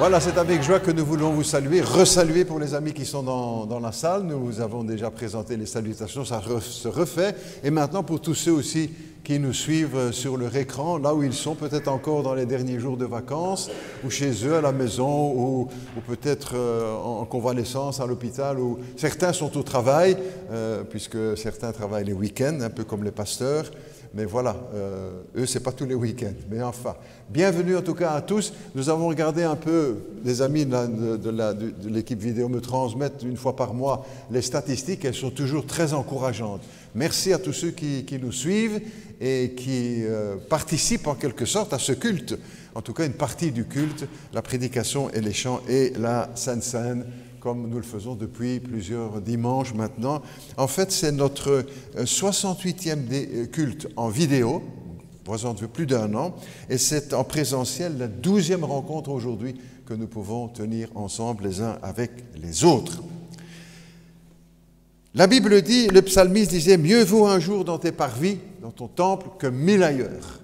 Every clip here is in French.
Voilà, c'est avec joie que nous voulons vous saluer, resaluer pour les amis qui sont dans la salle. Nous avons déjà présenté les salutations, ça se refait. Et maintenant, pour tous ceux aussi qui nous suivent sur leur écran, là où ils sont, peut-être encore dans les derniers jours de vacances, ou chez eux à la maison, ou peut-être en convalescence à l'hôpital, ou certains sont au travail, puisque certains travaillent les week-ends, un peu comme les pasteurs. Mais voilà, eux, ce n'est pas tous les week-ends. Mais enfin, bienvenue en tout cas à tous. Nous avons regardé un peu, les amis de l'équipe vidéo me transmettent une fois par mois les statistiques. Elles sont toujours très encourageantes. Merci à tous ceux qui nous suivent et qui participent en quelque sorte à ce culte. En tout cas, une partie du culte, la prédication et les chants et la Sainte Seine, comme nous le faisons depuis plusieurs dimanches maintenant. En fait, c'est notre 68e culte en vidéo, depuis plus d'un an, et c'est en présentiel la 12e rencontre aujourd'hui que nous pouvons tenir ensemble les uns avec les autres. La Bible dit, le psalmiste disait, « Mieux vaut un jour dans tes parvis, dans ton temple, que 1000 ailleurs. »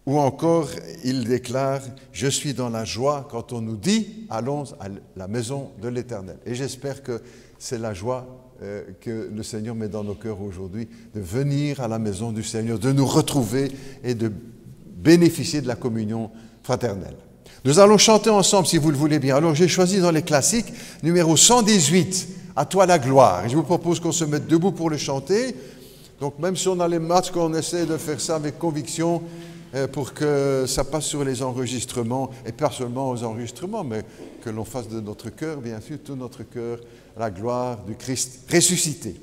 Ou encore, il déclare, « Je suis dans la joie quand on nous dit, allons à la maison de l'Éternel. » Et j'espère que c'est la joie que le Seigneur met dans nos cœurs aujourd'hui, de venir à la maison du Seigneur, de nous retrouver et de bénéficier de la communion fraternelle. Nous allons chanter ensemble, si vous le voulez bien. Alors, j'ai choisi dans les classiques, numéro 118, « À toi la gloire ». Et je vous propose qu'on se mette debout pour le chanter. Donc, même si on a les matchs, qu'on essaie de faire ça avec conviction, pour que ça passe sur les enregistrements, et pas seulement aux enregistrements, mais que l'on fasse de notre cœur, bien sûr, tout notre cœur, la gloire du Christ ressuscité.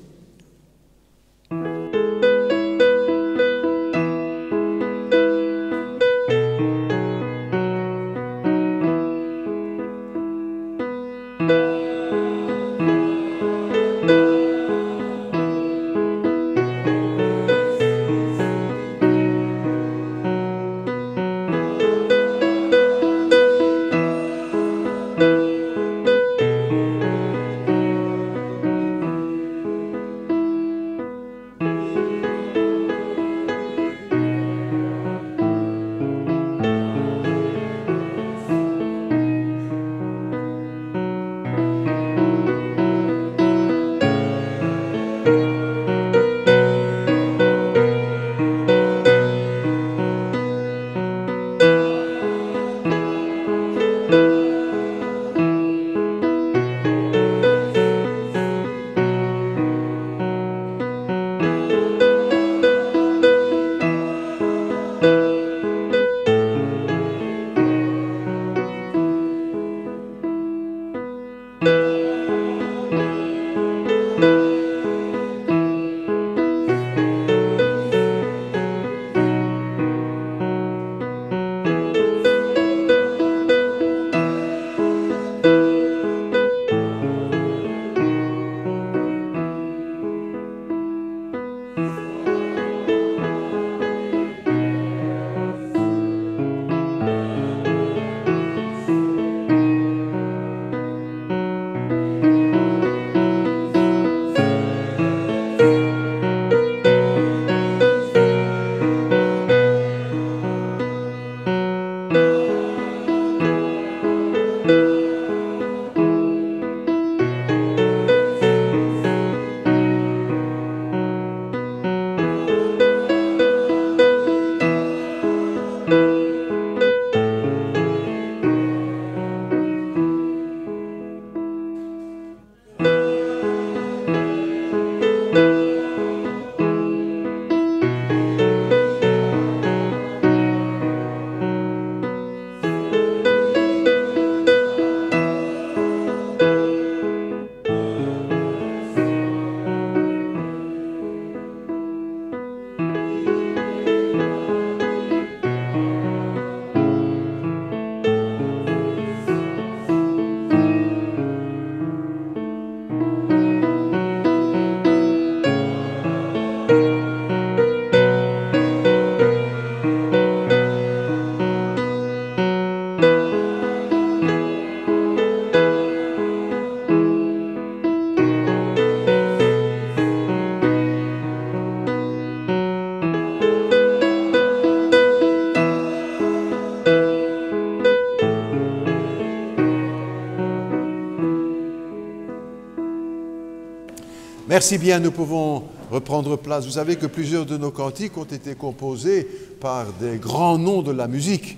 Merci bien, nous pouvons reprendre place. Vous savez que plusieurs de nos cantiques ont été composés par des grands noms de la musique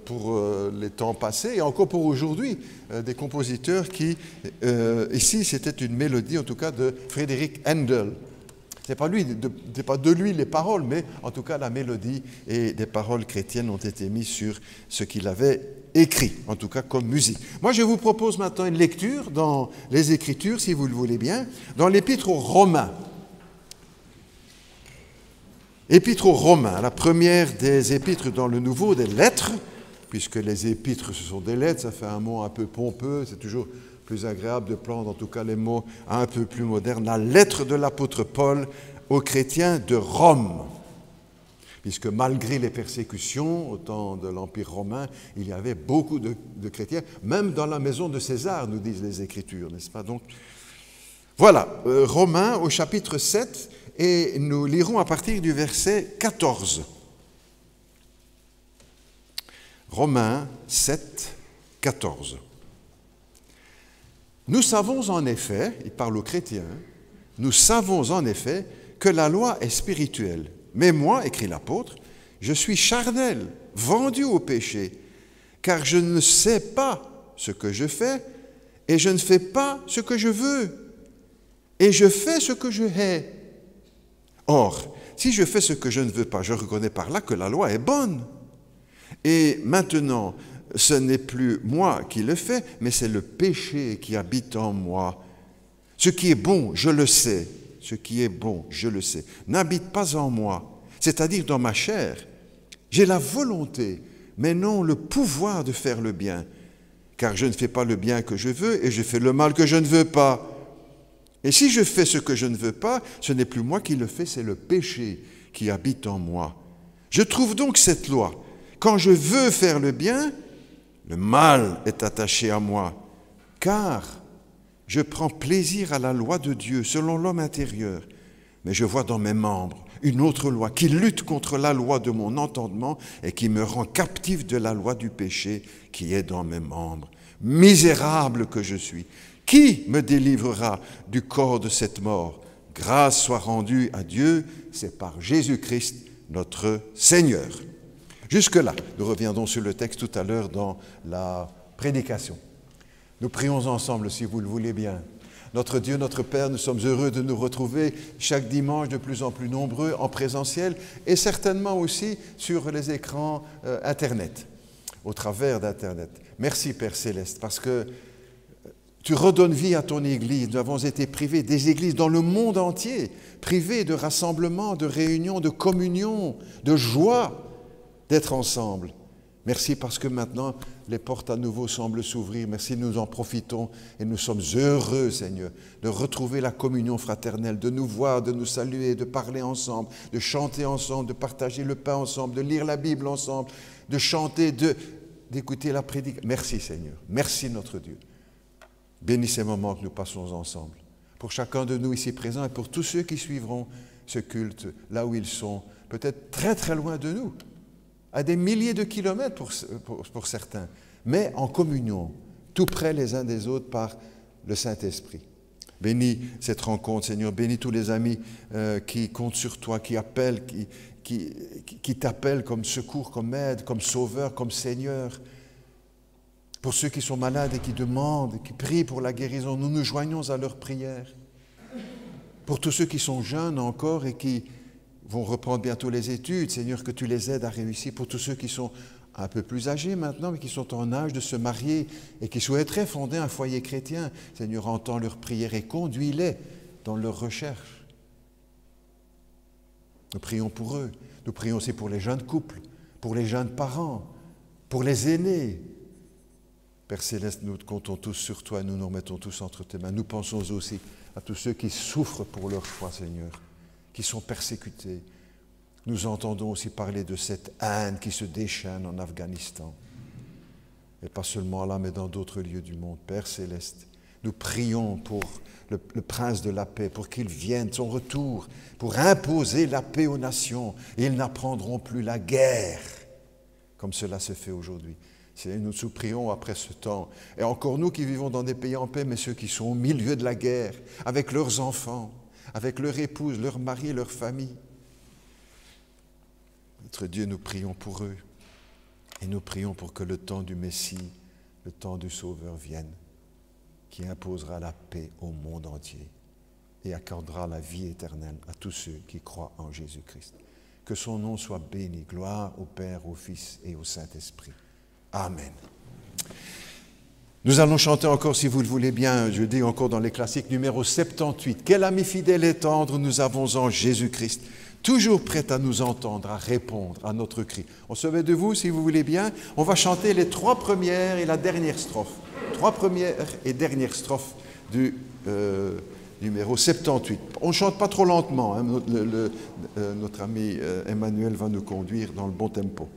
pour les temps passés et encore pour aujourd'hui, des compositeurs qui, ici c'était une mélodie en tout cas de Frédéric Handel. Ce n'est pas de lui les paroles, mais en tout cas la mélodie et des paroles chrétiennes ont été mises sur ce qu'il avait écrit, en tout cas comme musique. Moi, je vous propose maintenant une lecture dans les Écritures, si vous le voulez bien, dans l'Épître aux Romains. Épître aux Romains, la première des épîtres dans le Nouveau, des lettres, puisque les épîtres, ce sont des lettres, ça fait un mot un peu pompeux, c'est toujours plus agréable de prendre en tout cas les mots un peu plus modernes. La lettre de l'apôtre Paul aux chrétiens de Rome. Puisque malgré les persécutions au temps de l'Empire romain, il y avait beaucoup de chrétiens, même dans la maison de César, nous disent les Écritures, n'est-ce pas? Donc, voilà, Romains au chapitre 7, et nous lirons à partir du verset 14. Romains 7, 14. Nous savons en effet, il parle aux chrétiens, nous savons en effet que la loi est spirituelle. Mais moi, écrit l'apôtre, je suis charnel, vendu au péché, car je ne sais pas ce que je fais, et je ne fais pas ce que je veux, et je fais ce que je hais. Or, si je fais ce que je ne veux pas, je reconnais par là que la loi est bonne. Et maintenant, ce n'est plus moi qui le fais, mais c'est le péché qui habite en moi. Ce qui est bon, je le sais. Ce qui est bon, je le sais, n'habite pas en moi, c'est-à-dire dans ma chair. J'ai la volonté, mais non le pouvoir de faire le bien, car je ne fais pas le bien que je veux et je fais le mal que je ne veux pas. Et si je fais ce que je ne veux pas, ce n'est plus moi qui le fais, c'est le péché qui habite en moi. Je trouve donc cette loi. Quand je veux faire le bien, le mal est attaché à moi, car je prends plaisir à la loi de Dieu selon l'homme intérieur, mais je vois dans mes membres une autre loi qui lutte contre la loi de mon entendement et qui me rend captif de la loi du péché qui est dans mes membres. Misérable que je suis, qui me délivrera du corps de cette mort? Grâce soit rendue à Dieu, c'est par Jésus-Christ notre Seigneur. Jusque-là, nous reviendrons sur le texte tout à l'heure dans la prédication. Nous prions ensemble, si vous le voulez bien. Notre Dieu, notre Père, nous sommes heureux de nous retrouver chaque dimanche de plus en plus nombreux en présentiel et certainement aussi sur les écrans Internet, au travers d'Internet. Merci Père Céleste, parce que tu redonnes vie à ton Église. Nous avons été privés des églises dans le monde entier, privés de rassemblements, de réunions, de communion, de joie d'être ensemble. Merci parce que maintenant, les portes à nouveau semblent s'ouvrir. Merci, nous en profitons et nous sommes heureux, Seigneur, de retrouver la communion fraternelle, de nous voir, de nous saluer, de parler ensemble, de chanter ensemble, de partager le pain ensemble, de lire la Bible ensemble, de chanter, d'écouter la prédication. Merci, Seigneur. Merci, notre Dieu. Bénis ces moments que nous passons ensemble. Pour chacun de nous ici présents et pour tous ceux qui suivront ce culte là où ils sont, peut-être très très loin de nous, à des milliers de kilomètres pour certains, mais en communion, tout près les uns des autres par le Saint-Esprit. Bénis cette rencontre, Seigneur, bénis tous les amis qui comptent sur toi, qui appellent, qui t'appellent comme secours, comme aide, comme sauveur, comme Seigneur. Pour ceux qui sont malades et qui demandent, et qui prient pour la guérison, nous nous joignons à leurs prières. Pour tous ceux qui sont jeunes encore et qui vont reprendre bientôt les études, Seigneur, que tu les aides à réussir. Pour tous ceux qui sont un peu plus âgés maintenant, mais qui sont en âge de se marier et qui souhaiteraient fonder un foyer chrétien, Seigneur, entends leurs prières et conduis-les dans leurs recherches. Nous prions pour eux. Nous prions aussi pour les jeunes couples, pour les jeunes parents, pour les aînés. Père Céleste, nous comptons tous sur toi, nous nous remettons tous entre tes mains. Nous pensons aussi à tous ceux qui souffrent pour leur foi, Seigneur, qui sont persécutés. Nous entendons aussi parler de cette haine qui se déchaîne en Afghanistan. Et pas seulement là, mais dans d'autres lieux du monde. Père Céleste, nous prions pour le prince de la paix, pour qu'il vienne, son retour, pour imposer la paix aux nations. Et ils n'apprendront plus la guerre, comme cela se fait aujourd'hui. Seigneur, nous nous prions après ce temps. Et encore nous qui vivons dans des pays en paix, mais ceux qui sont au milieu de la guerre, avec leurs enfants, avec leur épouse, leur mari, leur famille. Notre Dieu, nous prions pour eux. Et nous prions pour que le temps du Messie, le temps du Sauveur vienne, qui imposera la paix au monde entier et accordera la vie éternelle à tous ceux qui croient en Jésus-Christ. Que son nom soit béni. Gloire au Père, au Fils et au Saint-Esprit. Amen. Nous allons chanter encore, si vous le voulez bien, je dis encore dans les classiques, numéro 78. Quel ami fidèle et tendre nous avons en Jésus-Christ, toujours prêt à nous entendre, à répondre à notre cri. On se met debout, si vous voulez bien. On va chanter les 3 premières et la dernière strophe. 3 premières et dernières strophes du numéro 78. On ne chante pas trop lentement, hein. Notre ami Emmanuel va nous conduire dans le bon tempo.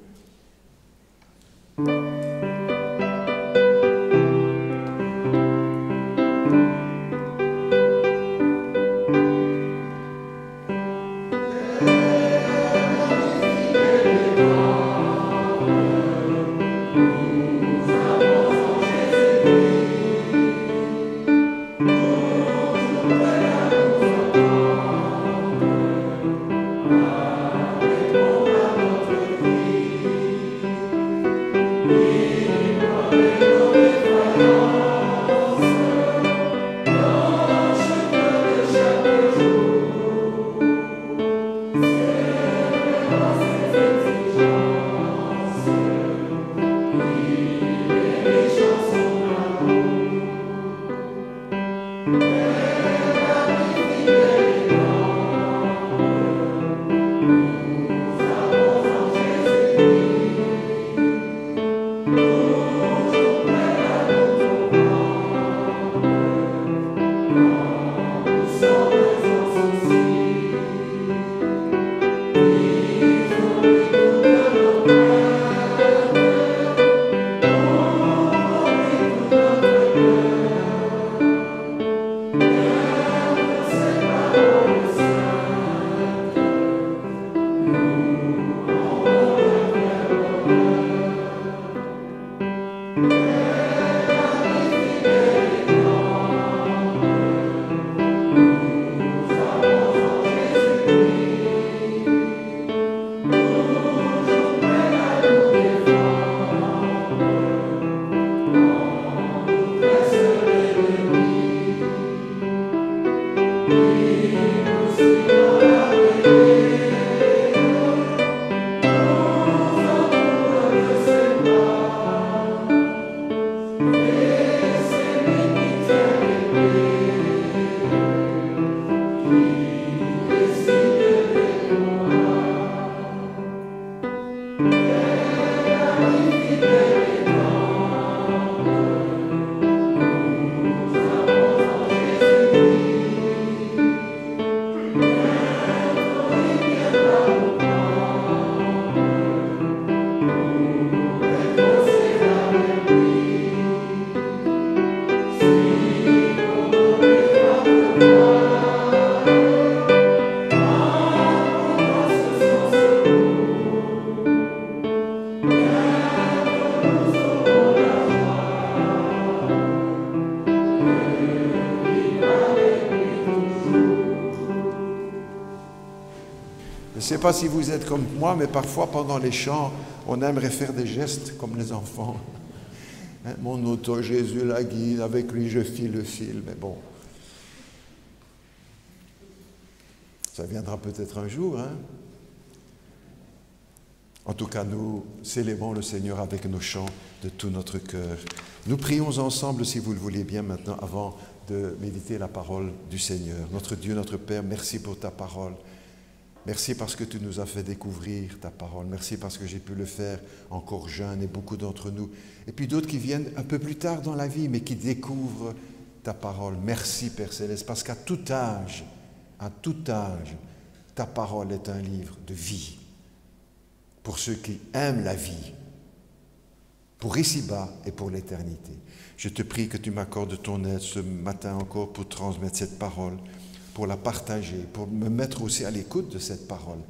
Je ne sais pas si vous êtes comme moi, mais parfois pendant les chants, on aimerait faire des gestes comme les enfants. Hein, mon auto Jésus la guide, avec lui je file le fil, mais bon. Ça viendra peut-être un jour. Hein? En tout cas, nous célébrons le Seigneur avec nos chants de tout notre cœur. Nous prions ensemble, si vous le voulez bien maintenant, avant de méditer la parole du Seigneur. Notre Dieu, notre Père, merci pour ta parole. Merci parce que tu nous as fait découvrir ta parole. Merci parce que j'ai pu le faire encore jeune et beaucoup d'entre nous. Et puis d'autres qui viennent un peu plus tard dans la vie, mais qui découvrent ta parole. Merci Père Céleste, parce qu'à tout âge, ta parole est un livre de vie. Pour ceux qui aiment la vie, pour ici-bas et pour l'éternité. Je te prie que tu m'accordes ton aide ce matin encore pour transmettre cette parole, pour la partager, pour me mettre aussi à l'écoute de cette parole,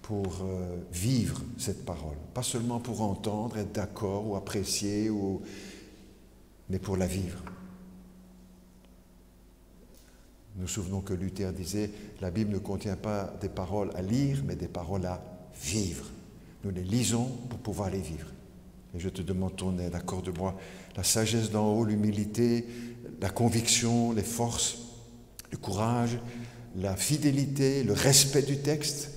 pour vivre cette parole. Pas seulement pour entendre, être d'accord ou apprécier, mais pour la vivre. Nous nous souvenons que Luther disait « La Bible ne contient pas des paroles à lire, mais des paroles à vivre. » Nous les lisons pour pouvoir les vivre. Et je te demande ton aide, accorde-moi la sagesse d'en haut, l'humilité, la conviction, les forces, le courage, la fidélité, le respect du texte,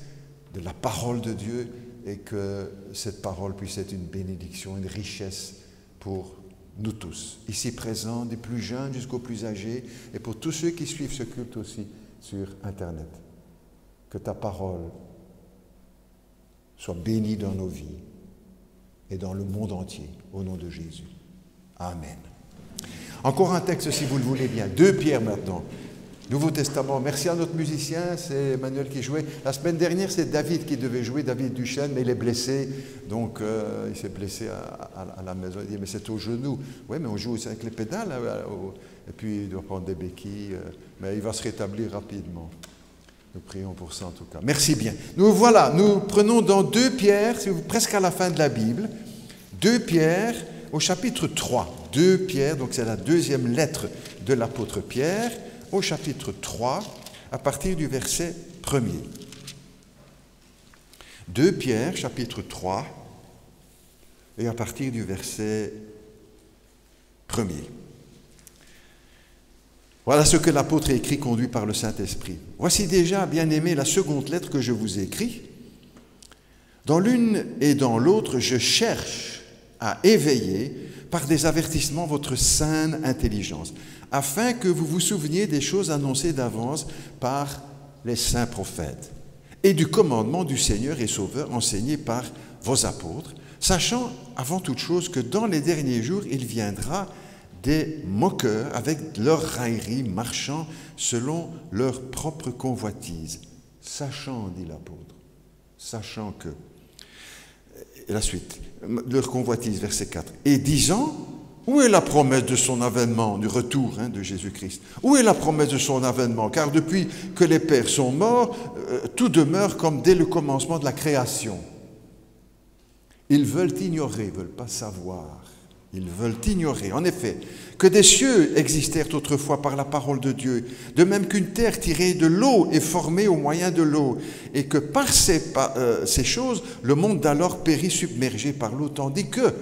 de la parole de Dieu, et que cette parole puisse être une bénédiction, une richesse pour nous tous, ici présents, des plus jeunes jusqu'aux plus âgés, et pour tous ceux qui suivent ce culte aussi sur Internet. Que ta parole soit bénie dans nos vies et dans le monde entier, au nom de Jésus. Amen. Encore un texte, si vous le voulez bien. 2 Pierre maintenant. Nouveau Testament. Merci à notre musicien, c'est Emmanuel qui jouait. La semaine dernière, c'est David qui devait jouer, David Duchesne, mais il est blessé. Donc, il s'est blessé à la maison. Il dit, mais c'est au genou. Oui, mais on joue aussi avec les pédales. Et puis, il doit prendre des béquilles. Mais il va se rétablir rapidement. Nous prions pour ça en tout cas. Merci bien. Nous voilà, nous prenons dans 2 Pierre, presque à la fin de la Bible, 2 Pierre au chapitre 3. 2 Pierre, donc c'est la deuxième lettre de l'apôtre Pierre, au chapitre 3, à partir du verset 1er. 2 Pierre, chapitre 3, et à partir du verset 1er. Voilà ce que l'apôtre a écrit, conduit par le Saint-Esprit. Voici déjà, bien-aimés, la seconde lettre que je vous écris. Dans l'une et dans l'autre, je cherche à éveiller par des avertissements votre saine intelligence, afin que vous vous souveniez des choses annoncées d'avance par les saints prophètes, et du commandement du Seigneur et Sauveur enseigné par vos apôtres, sachant avant toute chose que dans les derniers jours, il viendra des moqueurs avec leur raillerie, marchant selon leur propre convoitise. Sachant, dit l'apôtre, sachant que. Et la suite, leur convoitise, verset 4. Et disant, où est la promesse de son avènement, du retour de Jésus-Christ? Où est la promesse de son avènement? Car depuis que les pères sont morts, tout demeure comme dès le commencement de la création. Ils veulent ignorer, ils ne veulent pas savoir. Ils veulent ignorer, en effet, que des cieux existèrent autrefois par la parole de Dieu, de même qu'une terre tirée de l'eau est formée au moyen de l'eau, et que par ces choses, le monde d'alors périt submergé par l'eau, tandis que,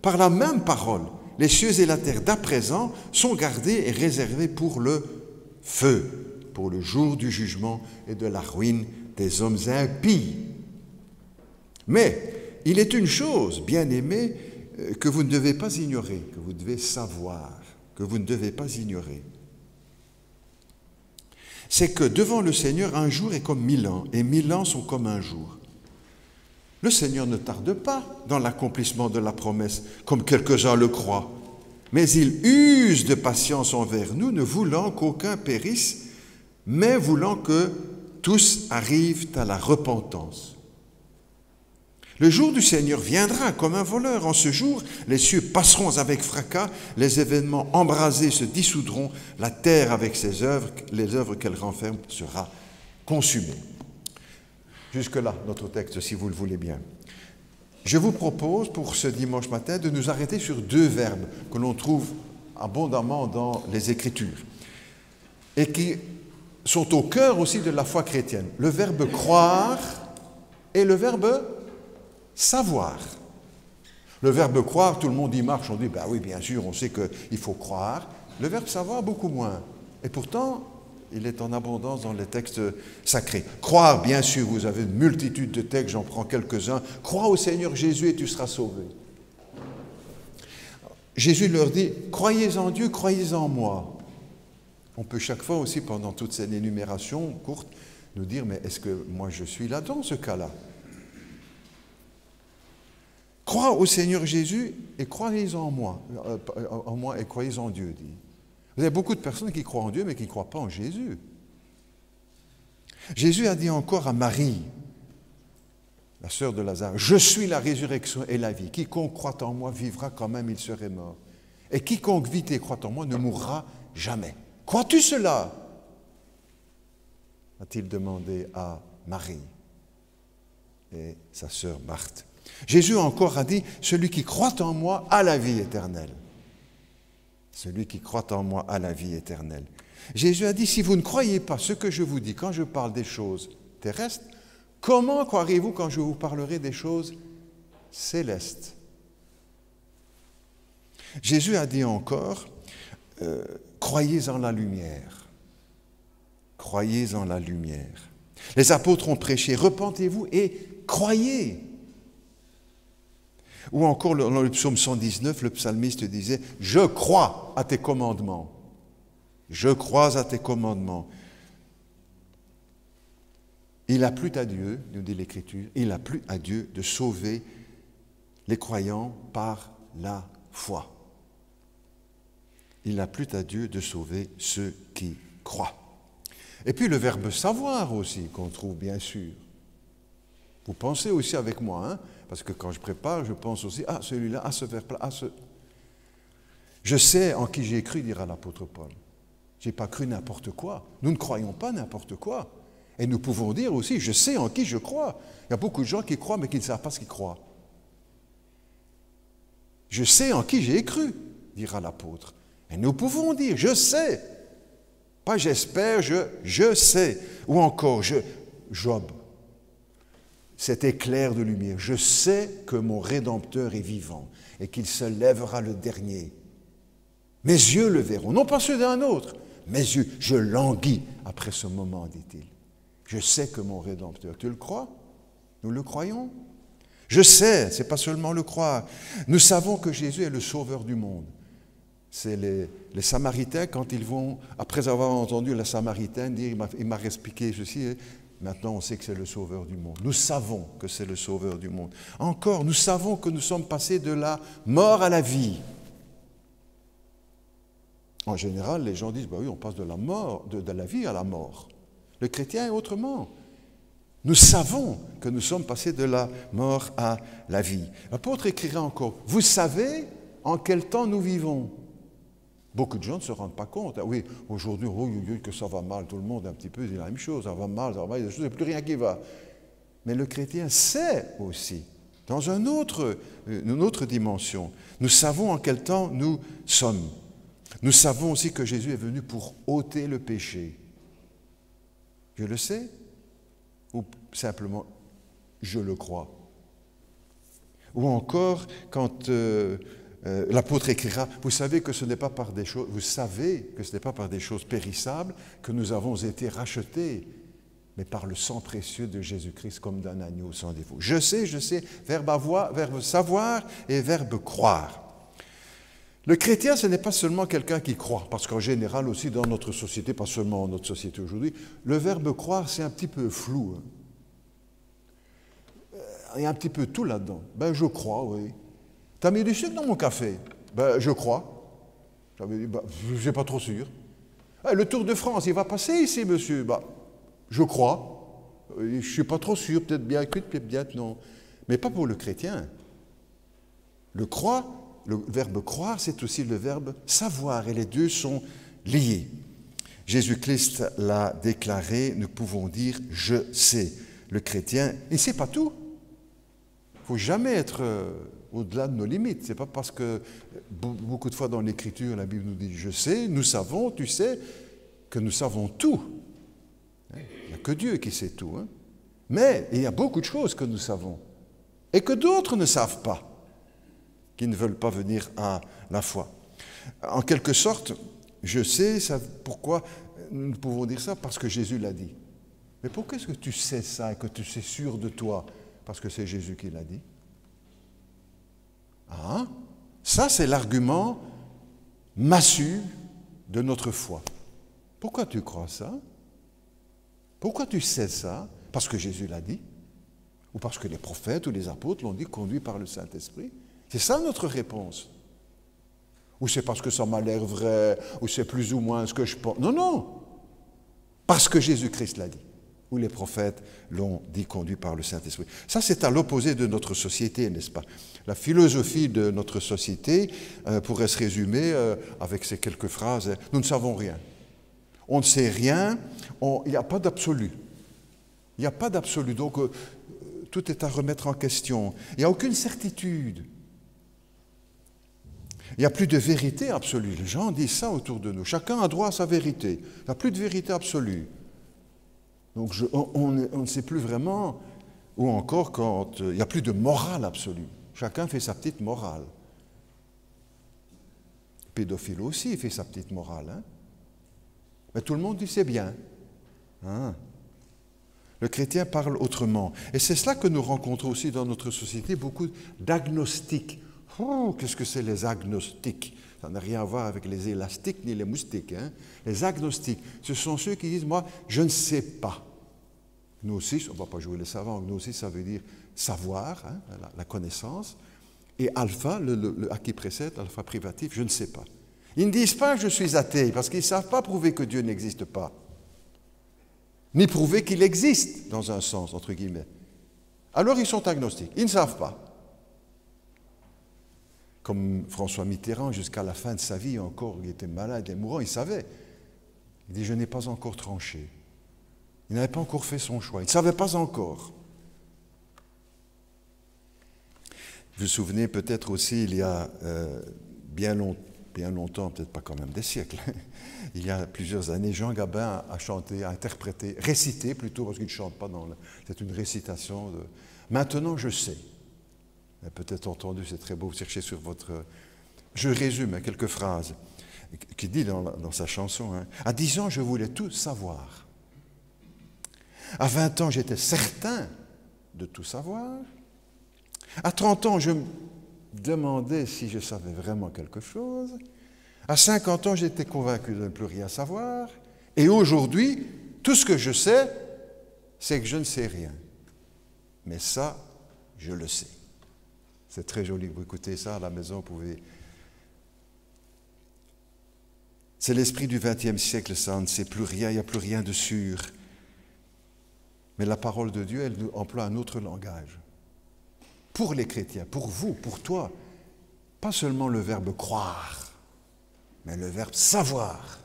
par la même parole, les cieux et la terre d'à présent sont gardés et réservés pour le feu, pour le jour du jugement et de la ruine des hommes impies. Mais il est une chose, bien-aimés, que vous ne devez pas ignorer, que vous devez savoir, que vous ne devez pas ignorer. C'est que devant le Seigneur, un jour est comme 1000 ans, et 1000 ans sont comme un jour. Le Seigneur ne tarde pas dans l'accomplissement de la promesse, comme quelques-uns le croient, mais il use de patience envers nous, ne voulant qu'aucun périsse, mais voulant que tous arrivent à la repentance. Le jour du Seigneur viendra comme un voleur. En ce jour, les cieux passeront avec fracas, les événements embrasés se dissoudront, la terre avec ses œuvres, les œuvres qu'elle renferme, sera consumée. Jusque-là, notre texte, si vous le voulez bien. Je vous propose, pour ce dimanche matin, de nous arrêter sur 2 verbes que l'on trouve abondamment dans les Écritures et qui sont au cœur aussi de la foi chrétienne. Le verbe croire et le verbe savoir. Le verbe croire, tout le monde y marche, on dit, ben oui, bien sûr, on sait qu'il faut croire. Le verbe savoir, beaucoup moins. Et pourtant, il est en abondance dans les textes sacrés. Croire, bien sûr, vous avez une multitude de textes, j'en prends quelques-uns. Crois au Seigneur Jésus et tu seras sauvé. Jésus leur dit, croyez en Dieu, croyez en moi. On peut chaque fois aussi, pendant toute cette énumération courte, nous dire, mais est-ce que moi je suis là dans ce cas-là? Crois au Seigneur Jésus et croyez en moi et croyez en Dieu, dit. Vous avez beaucoup de personnes qui croient en Dieu, mais qui ne croient pas en Jésus. Jésus a dit encore à Marie, la sœur de Lazare, « Je suis la résurrection et la vie. Quiconque croit en moi vivra quand même, il serait mort. Et quiconque vit et croit en moi ne mourra jamais. Crois-tu cela ?» a-t-il demandé à Marie. et sa sœur Marthe. Jésus encore a dit, celui qui croit en moi a la vie éternelle. Celui qui croit en moi a la vie éternelle. Jésus a dit, si vous ne croyez pas ce que je vous dis quand je parle des choses terrestres, comment croirez-vous quand je vous parlerai des choses célestes? Jésus a dit encore, croyez en la lumière. Croyez en la lumière. Les apôtres ont prêché, repentez-vous et croyez. Ou encore dans le psaume 119, le psalmiste disait, je crois à tes commandements. Je crois à tes commandements. Il a plu à Dieu, nous dit l'Écriture, il a plu à Dieu de sauver les croyants par la foi. Il a plu à Dieu de sauver ceux qui croient. Et puis le verbe savoir aussi, qu'on trouve bien sûr. Vous pensez aussi avec moi, hein? Parce que quand je prépare, je pense aussi, ah, celui-là, à ce verbe-là, à ce... Je sais en qui j'ai cru, dira l'apôtre Paul. Je n'ai pas cru n'importe quoi. Nous ne croyons pas n'importe quoi. Et nous pouvons dire aussi, je sais en qui je crois. Il y a beaucoup de gens qui croient, mais qui ne savent pas ce qu'ils croient. Je sais en qui j'ai cru, dira l'apôtre. Et nous pouvons dire, je sais. Pas j'espère, je sais. Ou encore, Job, cet éclair de lumière. Je sais que mon Rédempteur est vivant et qu'il se lèvera le dernier. Mes yeux le verront, non pas ceux d'un autre. Mes yeux, je languis après ce moment, dit-il. Je sais que mon Rédempteur, tu le crois? Nous le croyons? Je sais, ce n'est pas seulement le croire. Nous savons que Jésus est le sauveur du monde. C'est les Samaritains, quand ils vont, après avoir entendu la Samaritaine dire, il m'a expliqué ceci, maintenant on sait que c'est le sauveur du monde. Nous savons que c'est le sauveur du monde. Encore, nous savons que nous sommes passés de la mort à la vie. En général, les gens disent, bah oui, on passe de la mort, de la vie à la mort. Le chrétien est autrement. Nous savons que nous sommes passés de la mort à la vie. L'apôtre écrira encore, vous savez en quel temps nous vivons. Beaucoup de gens ne se rendent pas compte. Ah oui, aujourd'hui, oh, que ça va mal, tout le monde un petit peu dit la même chose, ça va mal, il n'y a plus rien qui va. Mais le chrétien sait aussi, dans une autre dimension, nous savons en quel temps nous sommes. Nous savons aussi que Jésus est venu pour ôter le péché. Je le sais, ou simplement je le crois. Ou encore, quand l'apôtre écrira, vous savez que ce n'est pas par des choses, vous savez que ce n'est pas par des choses périssables que nous avons été rachetés, mais par le sang précieux de Jésus-Christ comme d'un agneau sans défaut. Je sais, verbe avoir, verbe savoir et verbe croire. Le chrétien, ce n'est pas seulement quelqu'un qui croit, parce qu'en général aussi dans notre société, pas seulement dans notre société aujourd'hui, le verbe croire, c'est un petit peu flou. Il y a un petit peu tout là-dedans. Ben, je crois, oui. T'as mis du sucre dans mon café? Ben, je crois. J'avais dit, ben, je ne suis pas trop sûr. Le Tour de France, il va passer ici, monsieur? Ben, je crois. Je ne suis pas trop sûr, peut-être bien, peut-être bien, non. Mais pas pour le chrétien. Le verbe croire, c'est aussi le verbe savoir, et les deux sont liés. Jésus-Christ l'a déclaré, nous pouvons dire « je sais ». Le chrétien, il ne sait pas tout. Il ne faut jamais être au-delà de nos limites. Ce n'est pas parce que beaucoup de fois dans l'Écriture, la Bible nous dit « je sais », nous savons, tu sais, que nous savons tout. Il n'y a que Dieu qui sait tout. Hein. Mais il y a beaucoup de choses que nous savons et que d'autres ne savent pas, qui ne veulent pas venir à la foi. En quelque sorte, je sais pourquoi nous pouvons dire ça, parce que Jésus l'a dit. Mais pourquoi est-ce que tu sais ça et que tu sais sûr de toi? Parce que c'est Jésus qui l'a dit. Ah, ça, c'est l'argument massue de notre foi. Pourquoi tu crois ça? Pourquoi tu sais ça? Parce que Jésus l'a dit? Ou parce que les prophètes ou les apôtres l'ont dit, conduits par le Saint-Esprit? C'est ça notre réponse. Ou c'est parce que ça m'a l'air vrai, ou c'est plus ou moins ce que je pense. Non, non. Parce que Jésus-Christ l'a dit. Ou les prophètes l'ont dit, conduit par le Saint-Esprit. Ça, c'est à l'opposé de notre société, n'est-ce pas? La philosophie de notre société pourrait se résumer avec ces quelques phrases. Nous ne savons rien. On ne sait rien. Il n'y a pas d'absolu. Il n'y a pas d'absolu. Donc, tout est à remettre en question. Il n'y a aucune certitude. Il n'y a plus de vérité absolue. Les gens disent ça autour de nous. Chacun a droit à sa vérité. Il n'y a plus de vérité absolue. Donc on ne sait plus vraiment, ou encore quand il n'y a plus de morale absolue. Chacun fait sa petite morale. Le pédophile aussi fait sa petite morale. Hein? Mais tout le monde dit c'est bien. Hein? Le chrétien parle autrement. Et c'est cela que nous rencontrons aussi dans notre société, beaucoup d'agnostiques. Oh, qu'est-ce que c'est les agnostiques? Ça n'a rien à voir avec les élastiques ni les moustiques. Hein? Les agnostiques, ce sont ceux qui disent, moi, je ne sais pas. Gnosis, on ne va pas jouer les savants, gnosis, ça veut dire savoir, hein, la connaissance. Et alpha, le à qui précède, alpha privatif, je ne sais pas. Ils ne disent pas je suis athée, parce qu'ils ne savent pas prouver que Dieu n'existe pas. Ni prouver qu'il existe, dans un sens, entre guillemets. Alors ils sont agnostiques, ils ne savent pas. Comme François Mitterrand, jusqu'à la fin de sa vie encore, il était malade et mourant, il savait. Il dit, je n'ai pas encore tranché. Il n'avait pas encore fait son choix, il ne savait pas encore. Vous vous souvenez peut-être aussi, il y a bien longtemps, peut-être pas quand même des siècles, il y a plusieurs années, Jean Gabin a chanté, a interprété, récité plutôt, parce qu'il ne chante pas, c'est une récitation de « Maintenant je sais ». Vous avez peut-être entendu, c'est très beau, vous cherchez sur votre... Je résume quelques phrases, qui dit dans sa chanson, hein, « À 10 ans, je voulais tout savoir. À 20 ans, j'étais certain de tout savoir. À 30 ans, je me demandais si je savais vraiment quelque chose. À 50 ans, j'étais convaincu de ne plus rien savoir. Et aujourd'hui, tout ce que je sais, c'est que je ne sais rien. Mais ça, je le sais. » C'est très joli, vous écoutez ça à la maison, vous pouvez... C'est l'esprit du XXe siècle, ça, on ne sait plus rien, il n'y a plus rien de sûr. Mais la parole de Dieu, elle emploie un autre langage. Pour les chrétiens, pour vous, pour toi, pas seulement le verbe croire, mais le verbe savoir.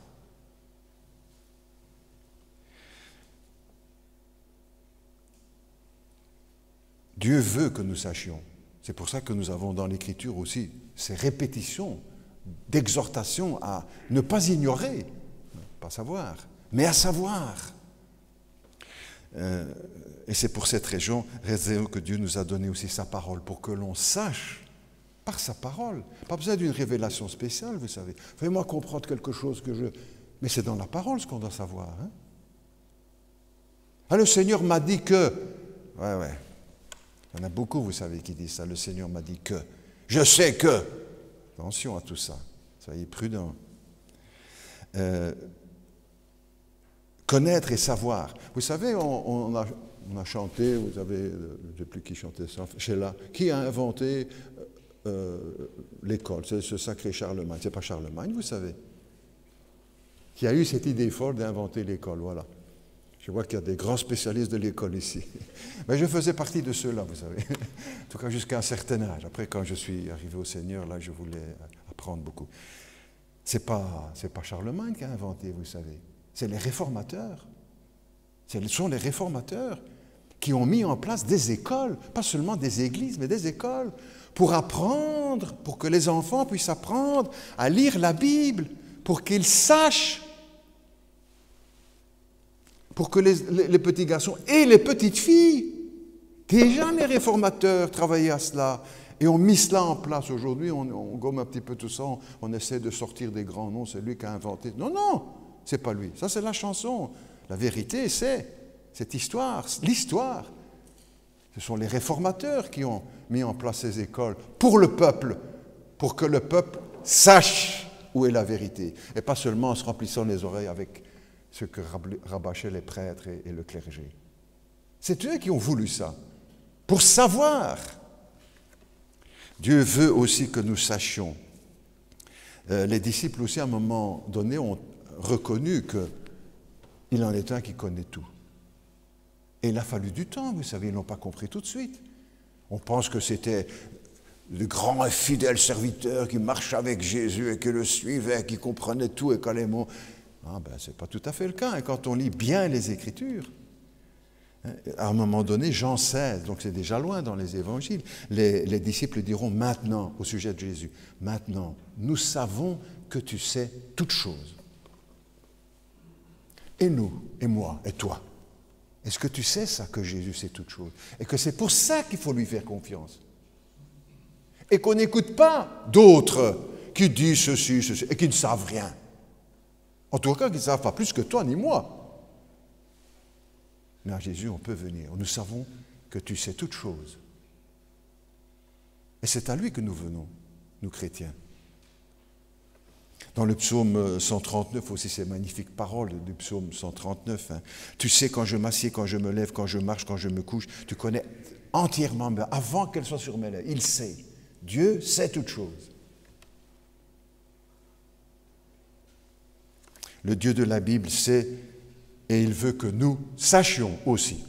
Dieu veut que nous sachions. C'est pour ça que nous avons dans l'Écriture aussi ces répétitions d'exhortation à ne pas ignorer, pas savoir, mais à savoir. Et c'est pour cette raison que Dieu nous a donné aussi sa parole, pour que l'on sache par sa parole. Pas besoin d'une révélation spéciale, vous savez. Faites-moi comprendre quelque chose que je... Mais c'est dans la parole ce qu'on doit savoir. Hein? Ah, le Seigneur m'a dit que... Ouais. Il y en a beaucoup, vous savez, qui disent ça. Le Seigneur m'a dit que. Je sais que. Attention à tout ça. Soyez prudents. Connaître et savoir. Vous savez, on a chanté, vous avez, je ne sais plus qui chantait ça, Sheila, qui a inventé l'école? C'est ce sacré Charlemagne. Ce n'est pas Charlemagne, vous savez, qui a eu cette idée folle d'inventer l'école, voilà. Je vois qu'il y a des grands spécialistes de l'école ici. Mais je faisais partie de ceux-là, vous savez. En tout cas, jusqu'à un certain âge. Après, quand je suis arrivé au Seigneur, là, je voulais apprendre beaucoup. C'est pas Charlemagne qui a inventé, vous savez. C'est les réformateurs. Ce sont les réformateurs qui ont mis en place des écoles, pas seulement des églises, mais des écoles, pour apprendre, pour que les enfants puissent apprendre à lire la Bible, pour qu'ils sachent, pour que les petits garçons et les petites filles, déjà les réformateurs travaillaient à cela et ont mis cela en place. Aujourd'hui, on gomme un petit peu tout ça, on essaie de sortir des grands noms, c'est lui qui a inventé. Non, c'est pas lui. Ça, c'est la chanson. La vérité, c'est cette histoire, l'histoire. Ce sont les réformateurs qui ont mis en place ces écoles pour le peuple, pour que le peuple sache où est la vérité, et pas seulement en se remplissant les oreilles avec ce que rabâchaient les prêtres et le clergé. C'est eux qui ont voulu ça, pour savoir. Dieu veut aussi que nous sachions. Les disciples aussi, à un moment donné, ont reconnu qu'il en est un qui connaît tout. Et il a fallu du temps, vous savez, ils n'ont pas compris tout de suite. On pense que c'était le grand et fidèle serviteur qui marchait avec Jésus et qui le suivait, qui comprenait tout et quand les mots... ce n'est pas tout à fait le cas. Et quand on lit bien les Écritures, À un moment donné, Jean 16, donc c'est déjà loin dans les évangiles, les disciples diront maintenant, au sujet de Jésus, maintenant, nous savons que tu sais toutes choses. Et nous, et moi, et toi, est-ce que tu sais ça, que Jésus sait toutes choses? Et que c'est pour ça qu'il faut lui faire confiance? Et qu'on n'écoute pas d'autres qui disent ceci, ceci, et qui ne savent rien. En tout cas, qui ne savent pas plus que toi ni moi. Mais à Jésus, on peut venir. Nous savons que tu sais toutes choses. Et c'est à lui que nous venons, nous chrétiens. Dans le psaume 139 aussi, ces magnifiques paroles du psaume 139. Tu sais quand je m'assieds, quand je me lève, quand je marche, quand je me couche. Tu connais entièrement, avant qu'elle soit sur mes lèvres. Il sait. Dieu sait toutes choses. Le Dieu de la Bible sait, et il veut que nous sachions aussi,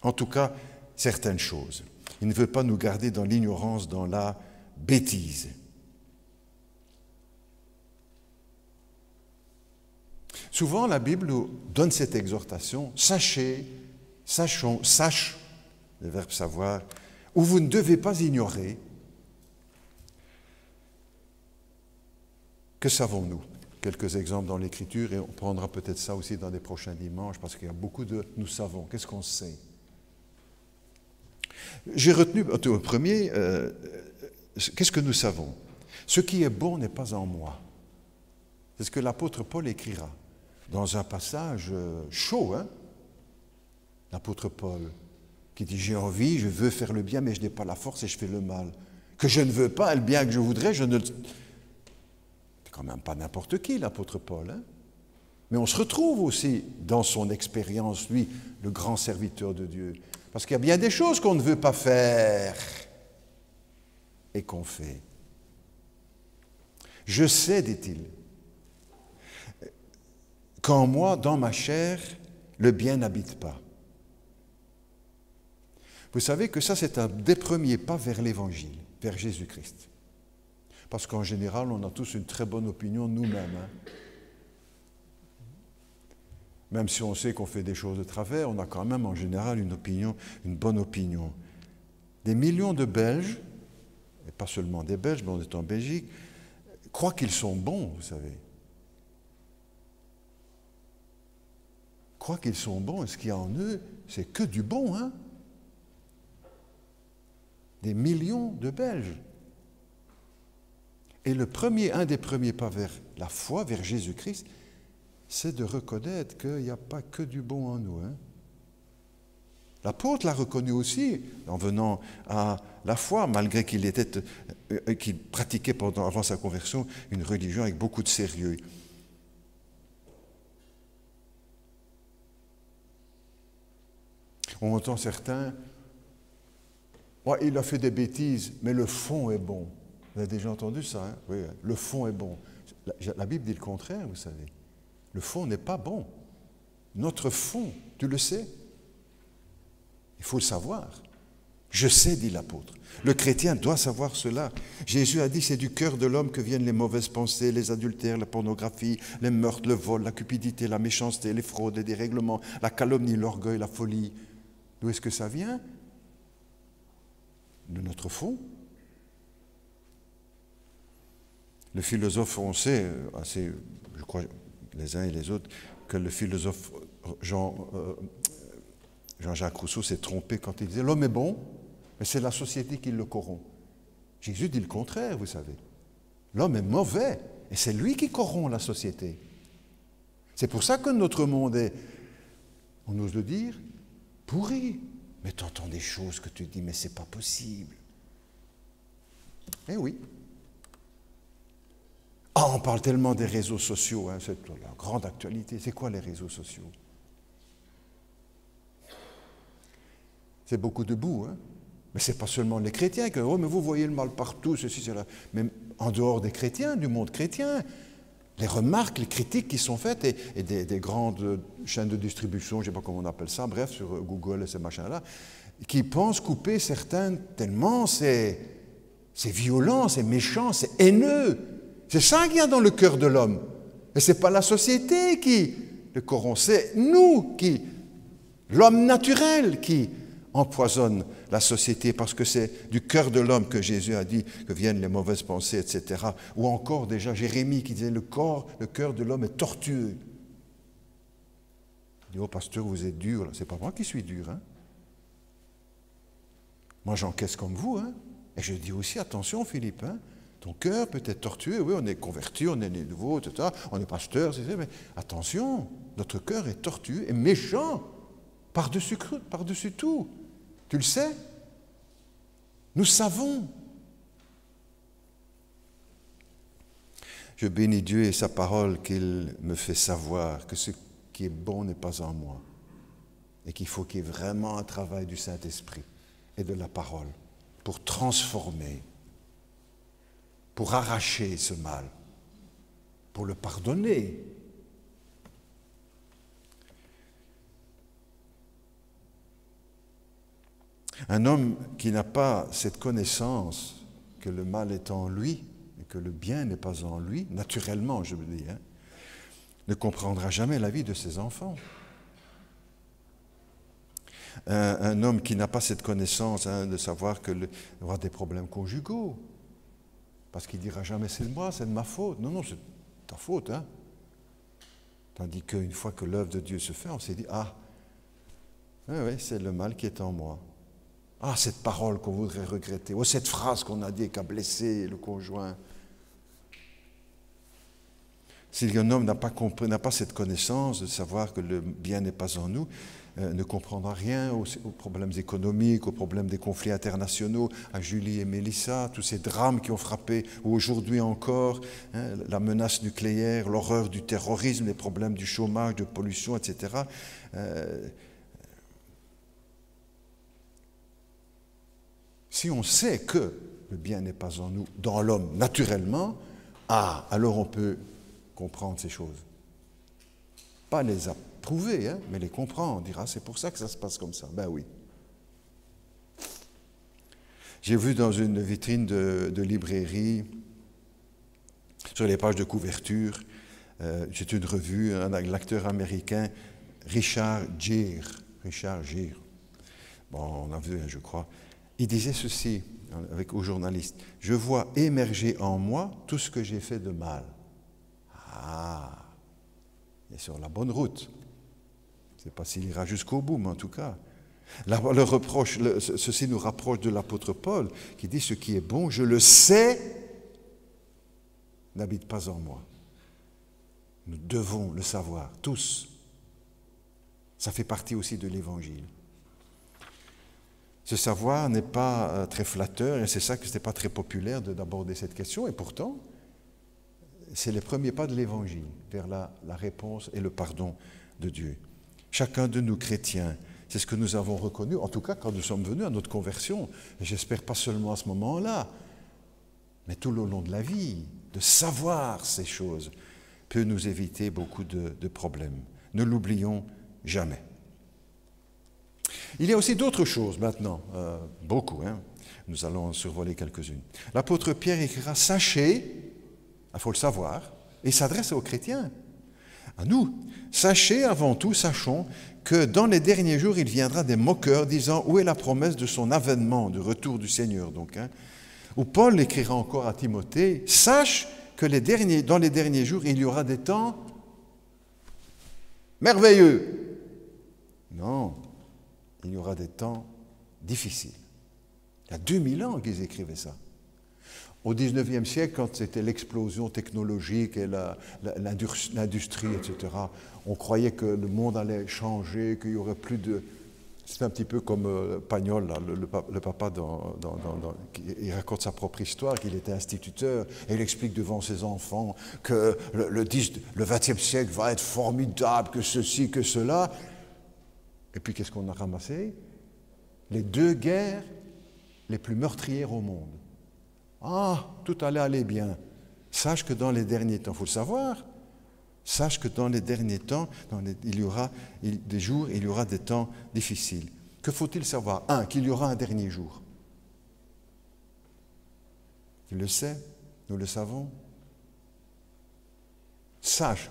en tout cas, certaines choses. Il ne veut pas nous garder dans l'ignorance, dans la bêtise. Souvent, la Bible nous donne cette exhortation, sachez, sachons, sache, le verbe savoir, où vous ne devez pas ignorer. Que savons-nous? Quelques exemples dans l'Écriture, et on prendra peut-être ça aussi dans les prochains dimanches, parce qu'il y a beaucoup de « nous savons ». Qu'est-ce qu'on sait? J'ai retenu au premier, qu'est-ce que nous savons? Ce qui est bon n'est pas en moi. C'est ce que l'apôtre Paul écrira dans un passage chaud, hein? L'apôtre Paul, qui dit « J'ai envie, je veux faire le bien, mais je n'ai pas la force et je fais le mal. Que je ne veux pas, le bien que je voudrais, je ne le... » Quand même pas n'importe qui, l'apôtre Paul. Hein? Mais on se retrouve aussi dans son expérience, lui, le grand serviteur de Dieu. Parce qu'il y a bien des choses qu'on ne veut pas faire et qu'on fait. Je sais, dit-il, qu'en moi, dans ma chair, le bien n'habite pas. Vous savez que ça, c'est un des premiers pas vers l'Évangile, vers Jésus-Christ. Parce qu'en général, on a tous une très bonne opinion de nous-mêmes. Hein. Même si on sait qu'on fait des choses de travers, on a quand même en général une opinion, une bonne opinion. Des millions de Belges, et pas seulement des Belges, mais on est en Belgique, croient qu'ils sont bons, vous savez. Croient qu'ils sont bons, et ce qu'il y a en eux, c'est que du bon. Hein. Des millions de Belges. Et un des premiers pas vers la foi, vers Jésus-Christ, c'est de reconnaître qu'il n'y a pas que du bon en nous. Hein. L'apôtre l'a reconnu aussi en venant à la foi, malgré qu'il pratiquait avant sa conversion une religion avec beaucoup de sérieux. On entend certains, ouais, il a fait des bêtises, mais le fond est bon. Vous avez déjà entendu ça, hein? Oui, le fond est bon. La Bible dit le contraire, vous savez. Le fond n'est pas bon. Notre fond, tu le sais. Il faut le savoir. Je sais, dit l'apôtre. Le chrétien doit savoir cela. Jésus a dit, c'est du cœur de l'homme que viennent les mauvaises pensées, les adultères, la pornographie, les meurtres, le vol, la cupidité, la méchanceté, les fraudes, les dérèglements, la calomnie, l'orgueil, la folie. D'où est-ce que ça vient? De notre fond. Le philosophe, on sait, assez, je crois, les uns et les autres, que le philosophe Jean-Jacques Rousseau s'est trompé quand il disait « l'homme est bon, mais c'est la société qui le corrompt ». Jésus dit le contraire, vous savez. L'homme est mauvais, et c'est lui qui corrompt la société. C'est pour ça que notre monde est, on ose le dire, pourri. Mais tu entends des choses que tu dis « mais c'est pas possible ». Eh oui. Ah, on parle tellement des réseaux sociaux, hein, c'est la grande actualité. C'est quoi les réseaux sociaux? C'est beaucoup de boue, hein? Mais ce n'est pas seulement les chrétiens que, oh, mais vous voyez le mal partout, ceci, cela. Même en dehors des chrétiens, du monde chrétien, les remarques, les critiques qui sont faites, et des grandes chaînes de distribution, je ne sais pas comment on appelle ça, bref, sur Google et ces machins-là, qui pensent couper certains tellement c'est violent, c'est méchant, c'est haineux. C'est ça qu'il y a dans le cœur de l'homme. Et ce n'est pas la société qui le corrompt, c'est nous qui l'homme naturel qui empoisonne la société, parce que c'est du cœur de l'homme que Jésus a dit que viennent les mauvaises pensées, etc. Ou encore déjà Jérémie qui disait le cœur de l'homme est tortueux. Il dit, oh pasteur, vous êtes dur. C'est pas moi qui suis dur. Hein. Moi j'encaisse comme vous. Hein. Et je dis aussi, attention Philippe, hein, ton cœur peut être tortueux. Oui, on est converti, on est né nouveau, etc. On est pasteur, mais attention, notre cœur est tortueux et méchant par-dessus tout. Tu le sais? Nous savons. Je bénis Dieu et sa parole qu'il me fait savoir que ce qui est bon n'est pas en moi et qu'il faut qu'il y ait vraiment un travail du Saint-Esprit et de la parole pour transformer, pour arracher ce mal, pour le pardonner. Un homme qui n'a pas cette connaissance que le mal est en lui et que le bien n'est pas en lui, naturellement, je veux dire, ne comprendra jamais la vie de ses enfants. Un homme qui n'a pas cette connaissance de savoir qu'il y aura des problèmes conjugaux, parce qu'il ne dira jamais c'est de moi, c'est de ma faute. Non, non, c'est ta faute. Hein. Tandis qu'une fois que l'œuvre de Dieu se fait, on s'est dit, ah, oui, c'est le mal qui est en moi. Ah, cette parole qu'on voudrait regretter, ou cette phrase qu'on a dit qui a blessé le conjoint. Si un homme n'a pas cette connaissance de savoir que le bien n'est pas en nous, ne comprendra rien aux problèmes économiques, aux problèmes des conflits internationaux, à Julie et Mélissa, tous ces drames qui ont frappé, ou aujourd'hui encore, hein, la menace nucléaire, l'horreur du terrorisme, les problèmes du chômage, de pollution, etc. Si on sait que le bien n'est pas en nous, dans l'homme, naturellement, alors on peut comprendre ces choses. Pas les approuver, hein, mais les comprendre. On dira, c'est pour ça que ça se passe comme ça. Ben oui. J'ai vu dans une vitrine de librairie, sur les pages de couverture, c'est une revue, un acteur américain, Richard Gere. Bon, on a vu, je crois. Il disait ceci aux journalistes, « Je vois émerger en moi tout ce que j'ai fait de mal. » Ah, il est sur la bonne route. Je ne sais pas s'il ira jusqu'au bout, mais en tout cas. Ceci nous rapproche de l'apôtre Paul, qui dit « Ce qui est bon, je le sais, n'habite pas en moi. » Nous devons le savoir, tous. Ça fait partie aussi de l'Évangile. Ce savoir n'est pas très flatteur, et c'est ça que ce n'est pas très populaire d'aborder cette question, et pourtant, c'est les premiers pas de l'Évangile vers la réponse et le pardon de Dieu. Chacun de nous, chrétiens, c'est ce que nous avons reconnu, en tout cas quand nous sommes venus à notre conversion, et j'espère pas seulement à ce moment-là, mais tout le long de la vie, de savoir ces choses peut nous éviter beaucoup de problèmes. Ne l'oublions jamais. Il y a aussi d'autres choses maintenant, beaucoup, hein. Nous allons en survoler quelques-unes. L'apôtre Pierre écrira « Sachez », il faut le savoir, et il s'adresse aux chrétiens, à nous. « Sachez avant tout, sachons, que dans les derniers jours, il viendra des moqueurs disant « Où est la promesse de son avènement, du retour du Seigneur ?» donc, hein. Ou Paul écrira encore à Timothée « Sache que dans les derniers jours, il y aura des temps merveilleux. » Non, il y aura des temps difficiles. Il y a 2000 ans qu'ils écrivaient ça. Au XIXe siècle, quand c'était l'explosion technologique et l'industrie, etc., on croyait que le monde allait changer, qu'il y aurait plus de... C'est un petit peu comme Pagnol, là, le papa, il raconte sa propre histoire, qu'il était instituteur, et il explique devant ses enfants que le XXe siècle va être formidable, que ceci, que cela. Et puis qu'est-ce qu'on a ramassé? Les 2 guerres les plus meurtrières au monde. Ah, tout allait aller bien. Sache que dans les derniers temps, il faut le savoir, sache que dans les derniers temps, il y aura des jours, il y aura des temps difficiles. Que faut-il savoir? 1, qu'il y aura un dernier jour. Tu le sais, nous le savons. Sachons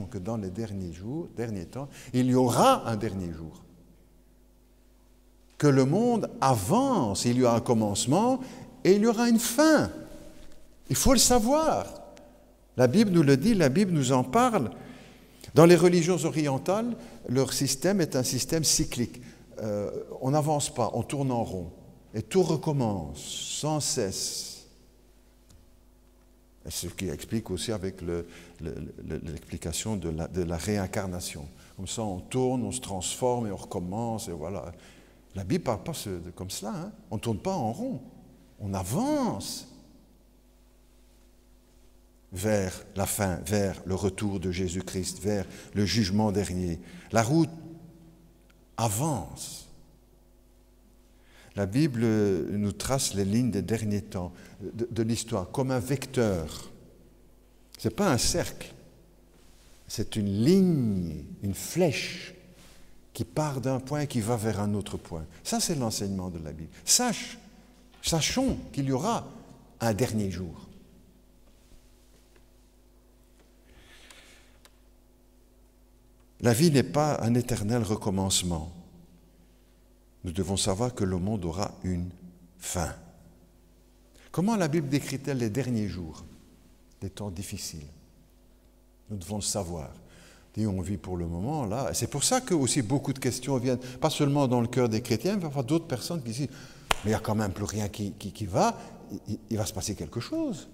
que dans les derniers temps, il y aura un dernier jour. que le monde avance. Il y a un commencement et il y aura une fin. Il faut le savoir. La Bible nous le dit, la Bible nous en parle. Dans les religions orientales, leur système est un système cyclique. On n'avance pas, on tourne en rond. Et tout recommence sans cesse. Et ce qui explique aussi avec l'explication de la réincarnation. Comme ça, on tourne, on se transforme et on recommence. Et voilà. La Bible ne parle pas comme cela. Hein. On ne tourne pas en rond. On avance vers la fin, vers le retour de Jésus-Christ, vers le jugement dernier. La route avance. La Bible nous trace les lignes des derniers temps, de l'histoire, comme un vecteur. Ce n'est pas un cercle, c'est une ligne, une flèche qui part d'un point et qui va vers un autre point. Ça, c'est l'enseignement de la Bible. Sachons qu'il y aura un dernier jour. La vie n'est pas un éternel recommencement. Nous devons savoir que le monde aura une fin. Comment la Bible décrit-elle les derniers jours, des temps difficiles? Nous devons le savoir. Et on vit pour le moment là. C'est pour ça que aussi beaucoup de questions viennent, pas seulement dans le cœur des chrétiens, mais parfois d'autres personnes qui disent « mais il n'y a quand même plus rien qui va, il va se passer quelque chose ».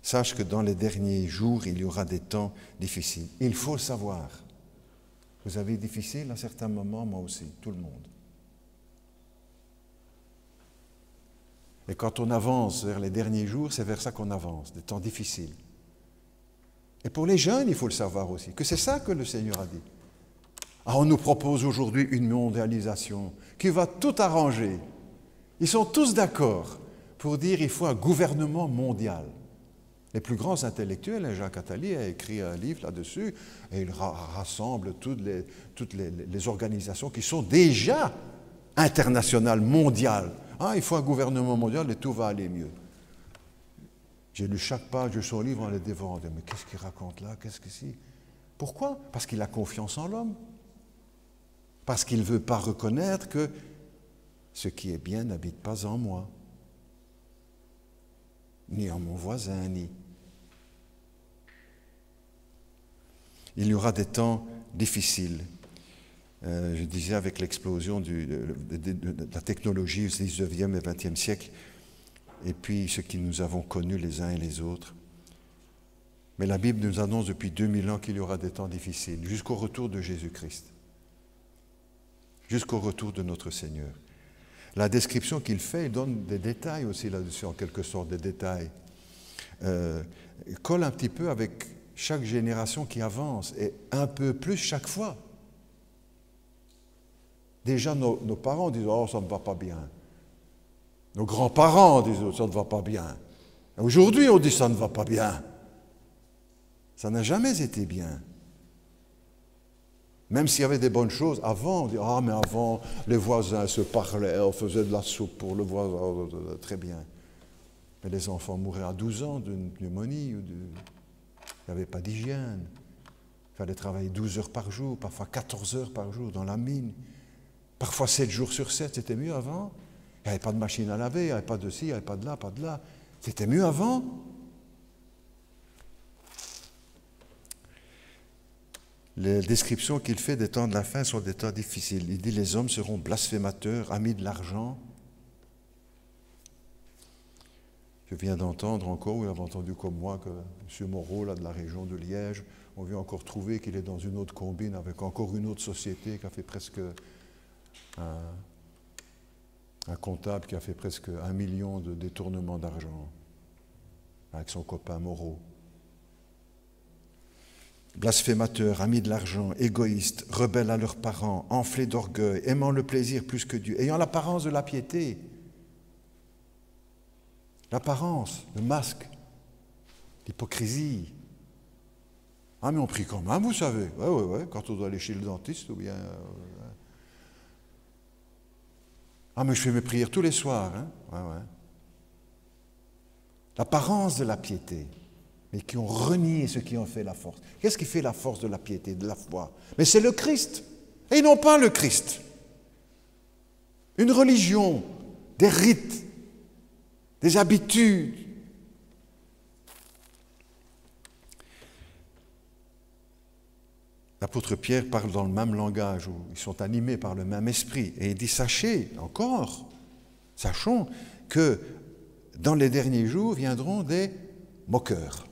Sache que dans les derniers jours, il y aura des temps difficiles. Il faut le savoir. Vous avez difficile à certains moments, moi aussi, tout le monde. Et quand on avance vers les derniers jours, c'est vers ça qu'on avance, des temps difficiles. Et pour les jeunes, il faut le savoir aussi, que c'est ça que le Seigneur a dit. Ah, on nous propose aujourd'hui une mondialisation qui va tout arranger. Ils sont tous d'accord pour dire qu'il faut un gouvernement mondial. Les plus grands intellectuels, Jacques Attali a écrit un livre là-dessus, et il rassemble toutes les organisations qui sont déjà internationales, mondiales. Ah, il faut un gouvernement mondial et tout va aller mieux. J'ai lu chaque page de son livre en les dévorant. Mais qu'est-ce qu'il raconte là? Qu'est-ce que c'est? Pourquoi? Parce qu'il a confiance en l'homme. Parce qu'il ne veut pas reconnaître que ce qui est bien n'habite pas en moi, ni en mon voisin, ni... Il y aura des temps difficiles. Je disais avec l'explosion de la technologie au 19e et 20e siècle, et puis ce que nous avons connu les uns et les autres. Mais la Bible nous annonce depuis 2000 ans qu'il y aura des temps difficiles, jusqu'au retour de Jésus-Christ, jusqu'au retour de notre Seigneur. La description qu'il fait, il donne des détails aussi là-dessus, en quelque sorte, des détails. Il colle un petit peu avec chaque génération qui avance, et un peu plus chaque fois. Déjà, nos parents disent « Oh, ça ne va pas bien ». Nos grands-parents disent « Ça ne va pas bien ». Aujourd'hui, on dit « Ça ne va pas bien ». Ça n'a jamais été bien. Même s'il y avait des bonnes choses, avant, on dit « Ah, mais avant, les voisins se parlaient, on faisait de la soupe pour le voisin, très bien ». Mais les enfants mouraient à 12 ans d'une pneumonie, il n'y avait pas d'hygiène. Il fallait travailler 12 heures par jour, parfois 14 heures par jour dans la mine. Parfois 7 jours sur 7, c'était mieux avant. Il n'y avait pas de machine à laver, il n'y avait pas de ci, il n'y avait pas de là, pas de là. C'était mieux avant. Les descriptions qu'il fait des temps de la fin sont des temps difficiles. Il dit « Les hommes seront blasphémateurs, amis de l'argent ». Je viens d'entendre encore, vous l'avez entendu comme moi, que M. Moreau, là, de la région de Liège, on vient encore trouver qu'il est dans une autre combine avec encore une autre société qui a fait presque un comptable qui a fait presque 1 million de détournements d'argent avec son copain Moreau. Blasphémateurs, amis de l'argent, égoïstes, rebelles à leurs parents, enflés d'orgueil, aimant le plaisir plus que Dieu, ayant l'apparence de la piété. L'apparence, le masque, l'hypocrisie. Ah, mais on prie quand même, vous savez. Oui, quand on doit aller chez le dentiste ou bien... Ah, mais je fais mes prières tous les soirs. Hein? Ouais. L'apparence de la piété, mais qui ont renié ce qui en fait la force. Qu'est-ce qui fait la force de la piété, de la foi? Mais c'est le Christ, et non pas le Christ. une religion, des rites, des habitudes. L'apôtre Pierre parle dans le même langage, où ils sont animés par le même esprit. Et il dit, sachons que dans les derniers jours viendront des moqueurs.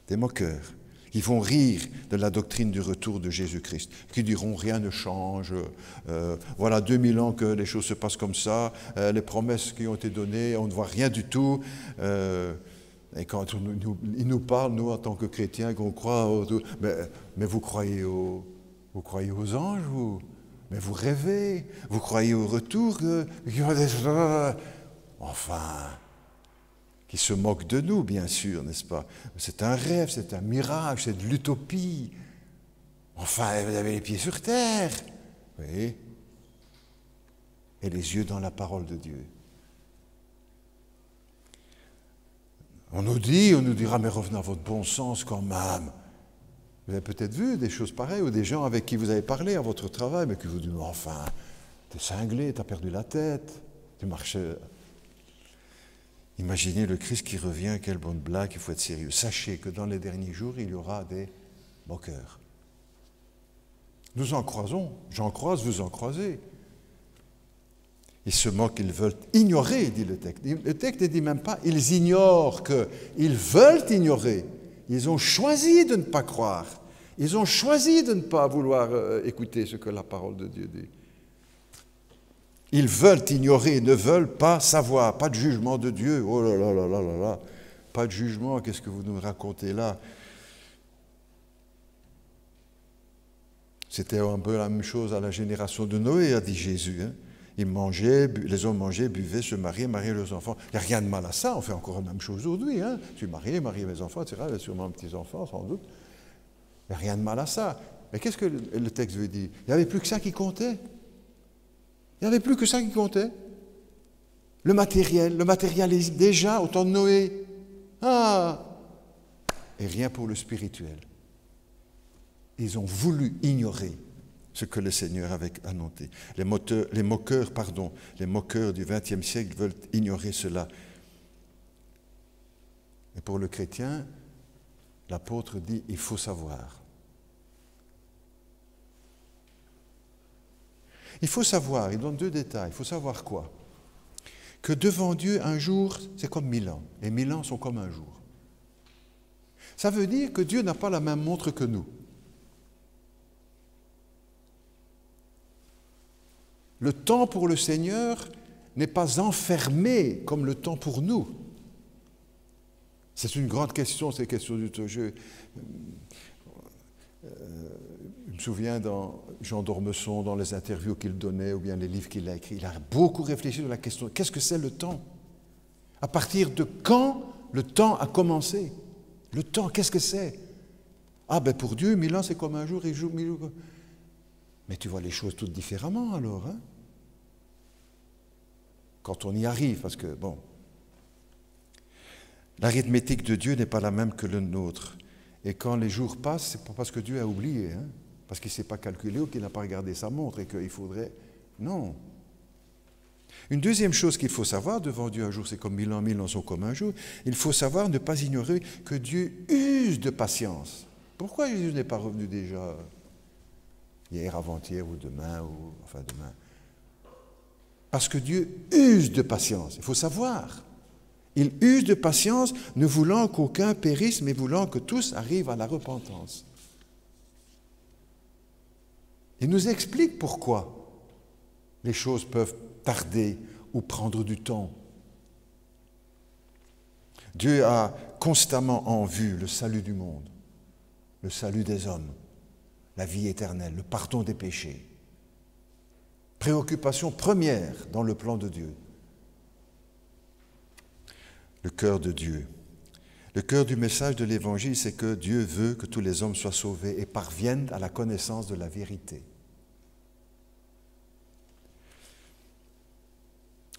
Des moqueurs. Ils vont rire de la doctrine du retour de Jésus-Christ, qui diront rien ne change, voilà 2000 ans que les choses se passent comme ça, les promesses qui ont été données, on ne voit rien du tout. Et quand ils nous parlent, nous en tant que chrétiens, qu'on croit, mais vous croyez aux anges, vous, mais vous rêvez, vous croyez au retour, enfin, qui se moquent de nous, bien sûr, n'est-ce pas? C'est un rêve, c'est un mirage, c'est de l'utopie. Enfin, vous avez les pieds sur terre, oui, et les yeux dans la parole de Dieu. On nous dira, mais revenez à votre bon sens quand même. Vous avez peut-être vu des choses pareilles, ou des gens avec qui vous avez parlé à votre travail, mais qui vous disent, enfin, t'es cinglé, t'as perdu la tête, tu marches. Imaginez le Christ qui revient, quelle bonne blague, il faut être sérieux. Sachez que dans les derniers jours, il y aura des moqueurs. Nous en croisons, j'en croise, vous en croisez. Ils se moquent, ils veulent ignorer, dit le texte. Le texte ne dit même pas, ils ignorent qu'ils veulent ignorer. Ils ont choisi de ne pas croire. Ils ont choisi de ne pas vouloir écouter ce que la parole de Dieu dit. Ils veulent ignorer, ne veulent pas savoir. Pas de jugement de Dieu. Oh là là là là là là. Pas de jugement, qu'est-ce que vous nous racontez là? C'était un peu la même chose à la génération de Noé, a dit Jésus. Hein. Ils mangeaient, les hommes mangeaient, buvaient, se mariaient leurs enfants. Il n'y a rien de mal à ça, on fait encore la même chose aujourd'hui. Hein. Je suis marié mes enfants, etc. Il y a sûrement petits-enfants, sans doute. Il n'y a rien de mal à ça. Mais qu'est-ce que le texte veut dire? Il n'y avait plus que ça qui comptait. Il n'y avait plus que ça qui comptait. Le matérialisme, déjà, au temps de Noé. Ah! Et rien pour le spirituel. Ils ont voulu ignorer ce que le Seigneur avait annoncé. Les moqueurs du XXe siècle veulent ignorer cela. Et pour le chrétien, l'apôtre dit, il faut savoir. Il faut savoir, il donne 2 détails, il faut savoir quoi? Que devant Dieu, un jour, c'est comme 1000 ans, et 1000 ans sont comme un jour. Ça veut dire que Dieu n'a pas la même montre que nous. Le temps pour le Seigneur n'est pas enfermé comme le temps pour nous. C'est une grande question, ces questions du jeu. Je me souviens dans Jean d'Ormesson, dans les interviews qu'il donnait, ou bien les livres qu'il a écrits, il a beaucoup réfléchi sur la question, qu'est-ce que c'est le temps? À partir de quand le temps a commencé? Le temps, qu'est-ce que c'est? Ah ben pour Dieu, 1000 ans c'est comme un jour, et jour, 1000 ans. Mais tu vois les choses toutes différemment alors, hein? Quand on y arrive, parce que, bon, l'arithmétique de Dieu n'est pas la même que le nôtre. Et quand les jours passent, c'est pas parce que Dieu a oublié, hein? Parce qu'il ne s'est pas calculé ou qu'il n'a pas regardé sa montre et qu'il faudrait... Non. Une deuxième chose qu'il faut savoir, devant Dieu un jour c'est comme 1000 ans sont comme un jour, il faut savoir ne pas ignorer que Dieu use de patience. Pourquoi Jésus n'est pas revenu déjà hier, avant-hier ou demain, enfin demain? Parce que Dieu use de patience, il faut savoir. Il use de patience, ne voulant qu'aucun périsse, mais voulant que tous arrivent à la repentance. Il nous explique pourquoi les choses peuvent tarder ou prendre du temps. Dieu a constamment en vue le salut du monde, le salut des hommes, la vie éternelle, le pardon des péchés. Préoccupation première dans le plan de Dieu. Le cœur de Dieu. Le cœur du message de l'Évangile, c'est que Dieu veut que tous les hommes soient sauvés et parviennent à la connaissance de la vérité.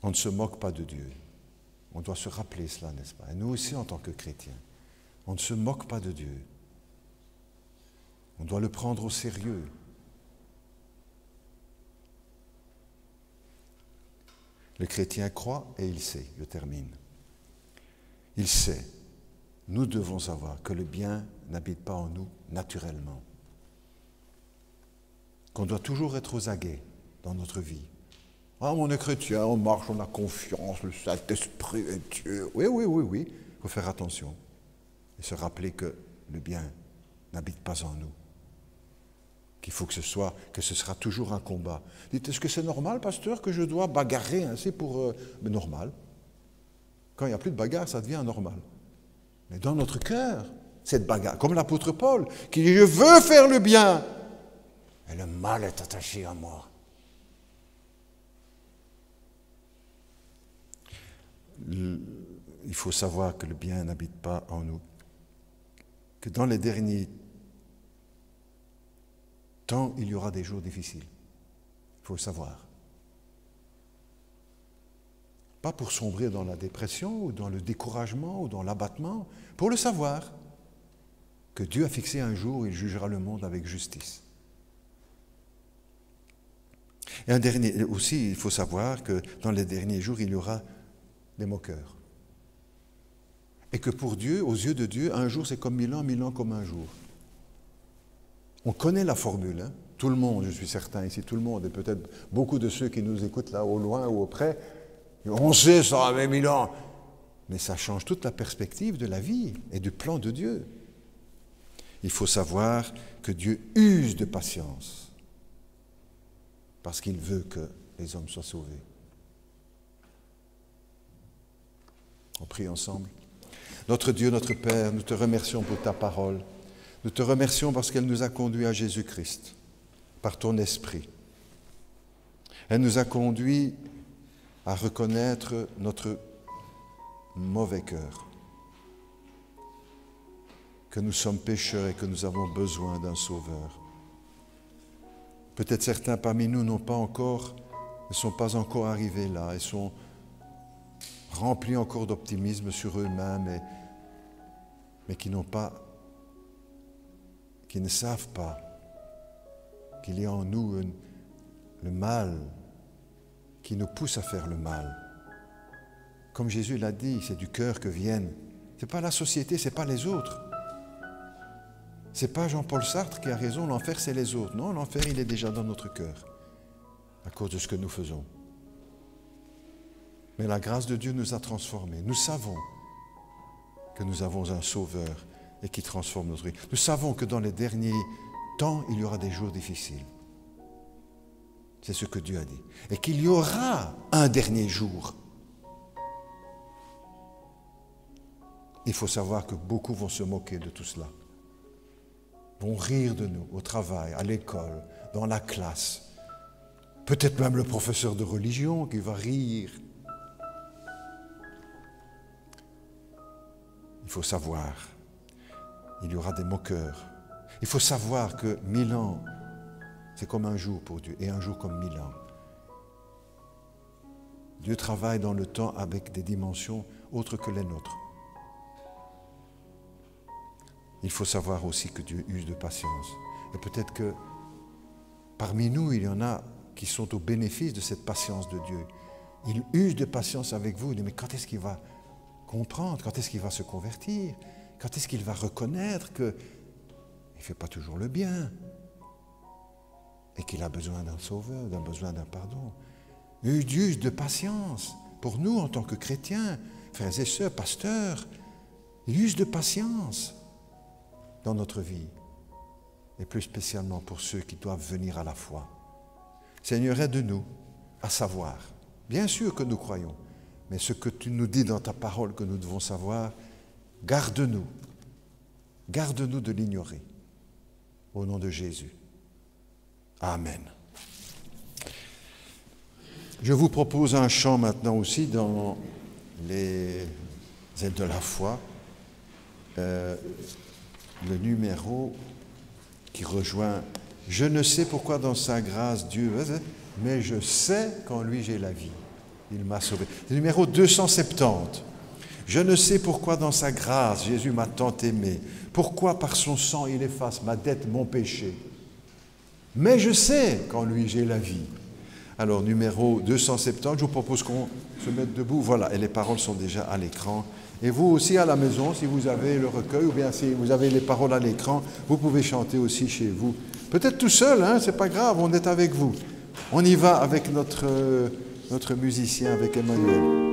On ne se moque pas de Dieu. On doit se rappeler cela, n'est-ce pas? Et nous aussi, en tant que chrétiens, on ne se moque pas de Dieu. On doit le prendre au sérieux. Le chrétien croit et il sait, je termine. Il sait, nous devons savoir que le bien n'habite pas en nous naturellement. Qu'on doit toujours être aux aguets dans notre vie. Ah, on est chrétien, on marche, on a confiance, le Saint-Esprit est Dieu. Oui. Il faut faire attention et se rappeler que le bien n'habite pas en nous. Qu'il faut que ce sera toujours un combat. Dites, est-ce que c'est normal, pasteur, que je dois bagarrer ainsi pour... Mais normal. Quand il n'y a plus de bagarre, ça devient normal. Mais dans notre cœur, cette bagarre, comme l'apôtre Paul, qui dit, je veux faire le bien, et le mal est attaché à moi. Il faut savoir que le bien n'habite pas en nous. Que dans les derniers temps, il y aura des jours difficiles. Il faut le savoir. Pas pour sombrer dans la dépression ou dans le découragement ou dans l'abattement, pour le savoir que Dieu a fixé un jour où il jugera le monde avec justice. Et un dernier, aussi, il faut savoir que dans les derniers jours, il y aura des moqueurs. Et que pour Dieu, aux yeux de Dieu, un jour c'est comme 1000 ans comme un jour. On connaît la formule, hein? Tout le monde, je suis certain ici, tout le monde, et peut-être beaucoup de ceux qui nous écoutent là au loin ou au près, on sait ça avait 1000 ans. Mais ça change toute la perspective de la vie et du plan de Dieu. Il faut savoir que Dieu use de patience parce qu'il veut que les hommes soient sauvés. On prie ensemble. Notre Dieu, notre Père, nous te remercions pour ta parole. Nous te remercions parce qu'elle nous a conduits à Jésus-Christ, par ton esprit. Elle nous a conduits à reconnaître notre mauvais cœur, que nous sommes pécheurs et que nous avons besoin d'un sauveur. Peut-être certains parmi nous ne sont pas encore arrivés là et sont remplis encore d'optimisme sur eux-mêmes, mais qui ne savent pas qu'il y a en nous le mal qui nous pousse à faire le mal. Comme Jésus l'a dit, c'est du cœur que viennent. Ce n'est pas la société, ce n'est pas les autres. Ce n'est pas Jean-Paul Sartre qui a raison, l'enfer c'est les autres. Non, l'enfer il est déjà dans notre cœur, à cause de ce que nous faisons. Mais la grâce de Dieu nous a transformés. Nous savons que nous avons un Sauveur et qui transforme notre vie. Nous savons que dans les derniers temps, il y aura des jours difficiles. C'est ce que Dieu a dit. Et qu'il y aura un dernier jour. Il faut savoir que beaucoup vont se moquer de tout cela. Vont rire de nous au travail, à l'école, dans la classe. Peut-être même le professeur de religion qui va rire. Il faut savoir, il y aura des moqueurs. Il faut savoir que 1000 ans, c'est comme un jour pour Dieu, et un jour comme 1000 ans. Dieu travaille dans le temps avec des dimensions autres que les nôtres. Il faut savoir aussi que Dieu use de patience. Et peut-être que parmi nous, il y en a qui sont au bénéfice de cette patience de Dieu. Il use de patience avec vous. Il dit, mais quand est-ce qu'il va comprendre? Quand est-ce qu'il va se convertir? Quand est-ce qu'il va reconnaître qu'il ne fait pas toujours le bien et qu'il a besoin d'un sauveur, besoin d'un pardon? Il use de patience pour nous en tant que chrétiens, frères et sœurs, pasteurs. Il use de patience dans notre vie et plus spécialement pour ceux qui doivent venir à la foi. Seigneur, aide-nous à savoir. Bien sûr que nous croyons, mais ce que tu nous dis dans ta parole que nous devons savoir, garde-nous de l'ignorer. Au nom de Jésus. Amen. Je vous propose un chant maintenant aussi dans les ailes de la foi. Le numéro qui rejoint « Je ne sais pourquoi dans sa grâce Dieu, mais je sais qu'en lui j'ai la vie. Il m'a sauvé. » Le numéro 270. « Je ne sais pourquoi dans sa grâce Jésus m'a tant aimé. Pourquoi par son sang il efface ma dette, mon péché. Mais je sais qu'en lui j'ai la vie. Alors, numéro 270, je vous propose qu'on se mette debout. Voilà, et les paroles sont déjà à l'écran. Et vous aussi à la maison, si vous avez le recueil ou bien si vous avez les paroles à l'écran, vous pouvez chanter aussi chez vous. Peut-être tout seul, hein, c'est pas grave, on est avec vous. On y va avec notre musicien, avec Emmanuel.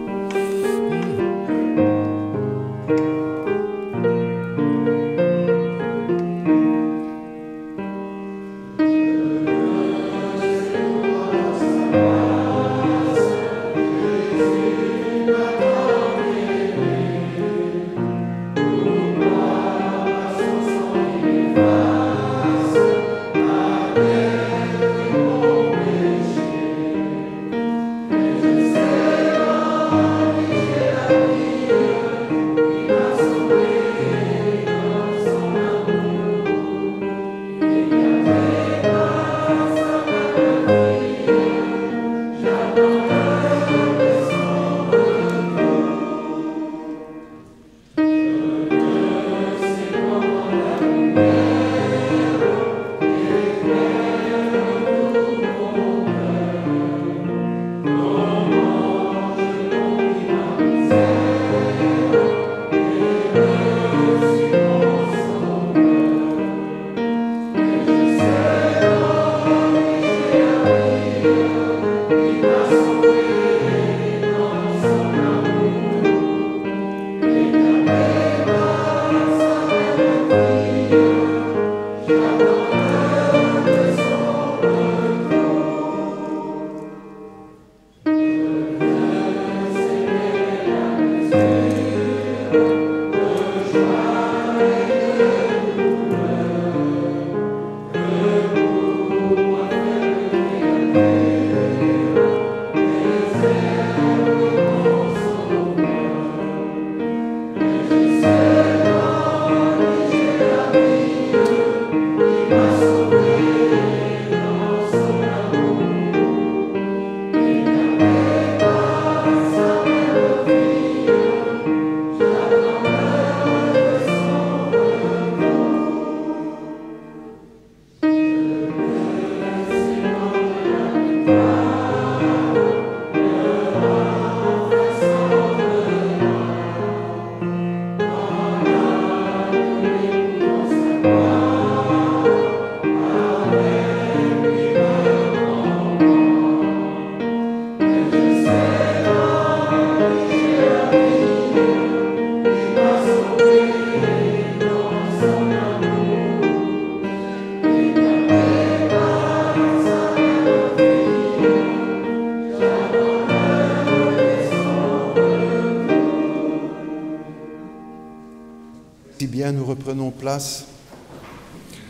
Si bien nous reprenons place,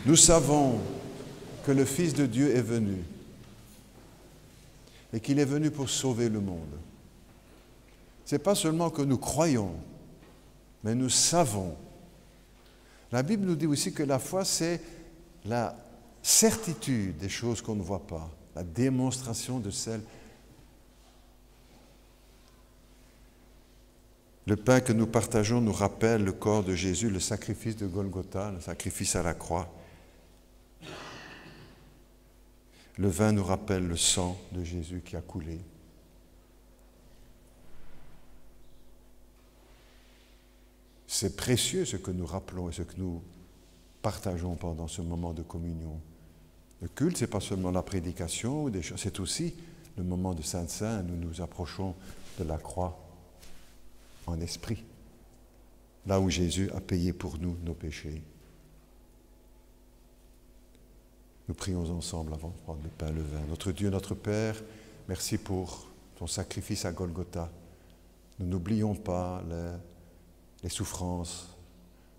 nous savons que le Fils de Dieu est venu et qu'il est venu pour sauver le monde. Ce n'est pas seulement que nous croyons, mais nous savons. La Bible nous dit aussi que la foi, c'est la certitude des choses qu'on ne voit pas, la démonstration de celles. Le pain que nous partageons nous rappelle le corps de Jésus, le sacrifice de Golgotha, le sacrifice à la croix. Le vin nous rappelle le sang de Jésus qui a coulé. C'est précieux ce que nous rappelons et ce que nous partageons pendant ce moment de communion. Le culte, ce n'est pas seulement la prédication, c'est aussi le moment de Saint-Saint, nous nous approchons de la croix en esprit, là où Jésus a payé pour nous nos péchés. Nous prions ensemble avant de prendre le pain et le vin. Notre Dieu, notre Père, merci pour ton sacrifice à Golgotha. Nous n'oublions pas les souffrances,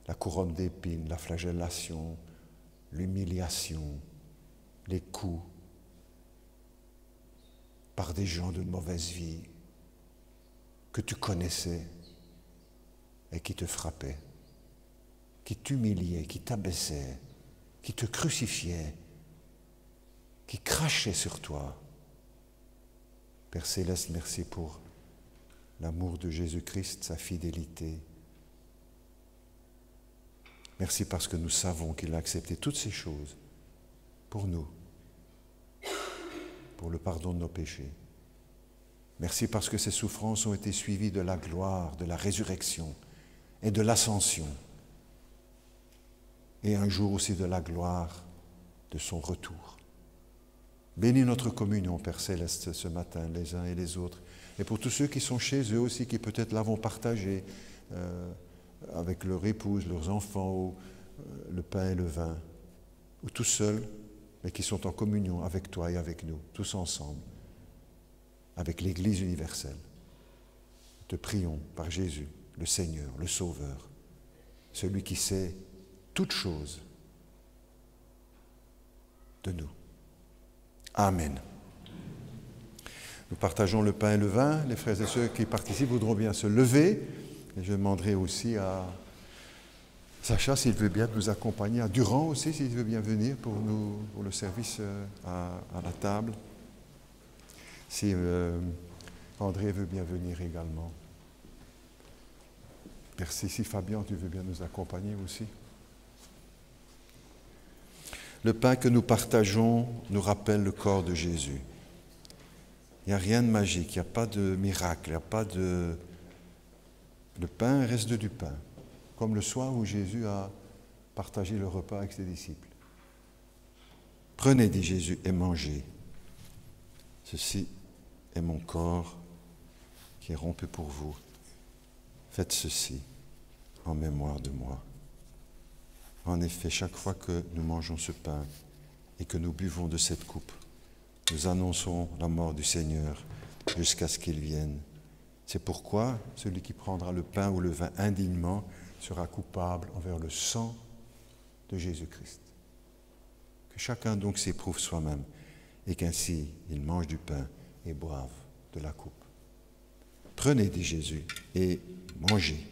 la couronne d'épines, la flagellation, l'humiliation, les coups par des gens de mauvaise vie que tu connaissais et qui te frappaient, qui t'humiliaient, qui t'abaissaient, qui te crucifiaient, qui crachaient sur toi. Père Céleste, merci pour l'amour de Jésus-Christ, sa fidélité. Merci parce que nous savons qu'il a accepté toutes ces choses pour nous. pour le pardon de nos péchés. Merci parce que ces souffrances ont été suivies de la gloire, de la résurrection et de l'ascension. Et un jour aussi de la gloire de son retour. Bénis notre communion, Père Céleste, ce matin, les uns et les autres. Et pour tous ceux qui sont chez eux aussi, qui peut-être l'avont partagé avec leur épouse, leurs enfants, ou le pain et le vin, ou tout seuls, mais qui sont en communion avec toi et avec nous, tous ensemble, avec l'Église universelle. Te prions par Jésus, le Seigneur, le Sauveur, celui qui sait toutes choses de nous. Amen. Nous partageons le pain et le vin. Les frères et sœurs qui participent voudront bien se lever. Et je demanderai aussi à Sacha s'il veut bien nous accompagner, à Durand aussi s'il veut bien venir pour le service à la table. Si André veut bien venir également. Merci. Si Fabien, tu veux bien nous accompagner aussi. Le pain que nous partageons nous rappelle le corps de Jésus. Il n'y a rien de magique, il n'y a pas de miracle, il n'y a pas de... Le pain reste du pain, comme le soir où Jésus a partagé le repas avec ses disciples. Prenez, dit Jésus, et mangez. Ceci est mon corps qui est rompu pour vous. Faites ceci en mémoire de moi. En effet, chaque fois que nous mangeons ce pain et que nous buvons de cette coupe, nous annonçons la mort du Seigneur jusqu'à ce qu'il vienne. C'est pourquoi celui qui prendra le pain ou le vin indignement sera coupable envers le sang de Jésus-Christ. Que chacun donc s'éprouve soi-même et qu'ainsi il mange du pain et boive de la coupe. Prenez, dit Jésus, et mangez.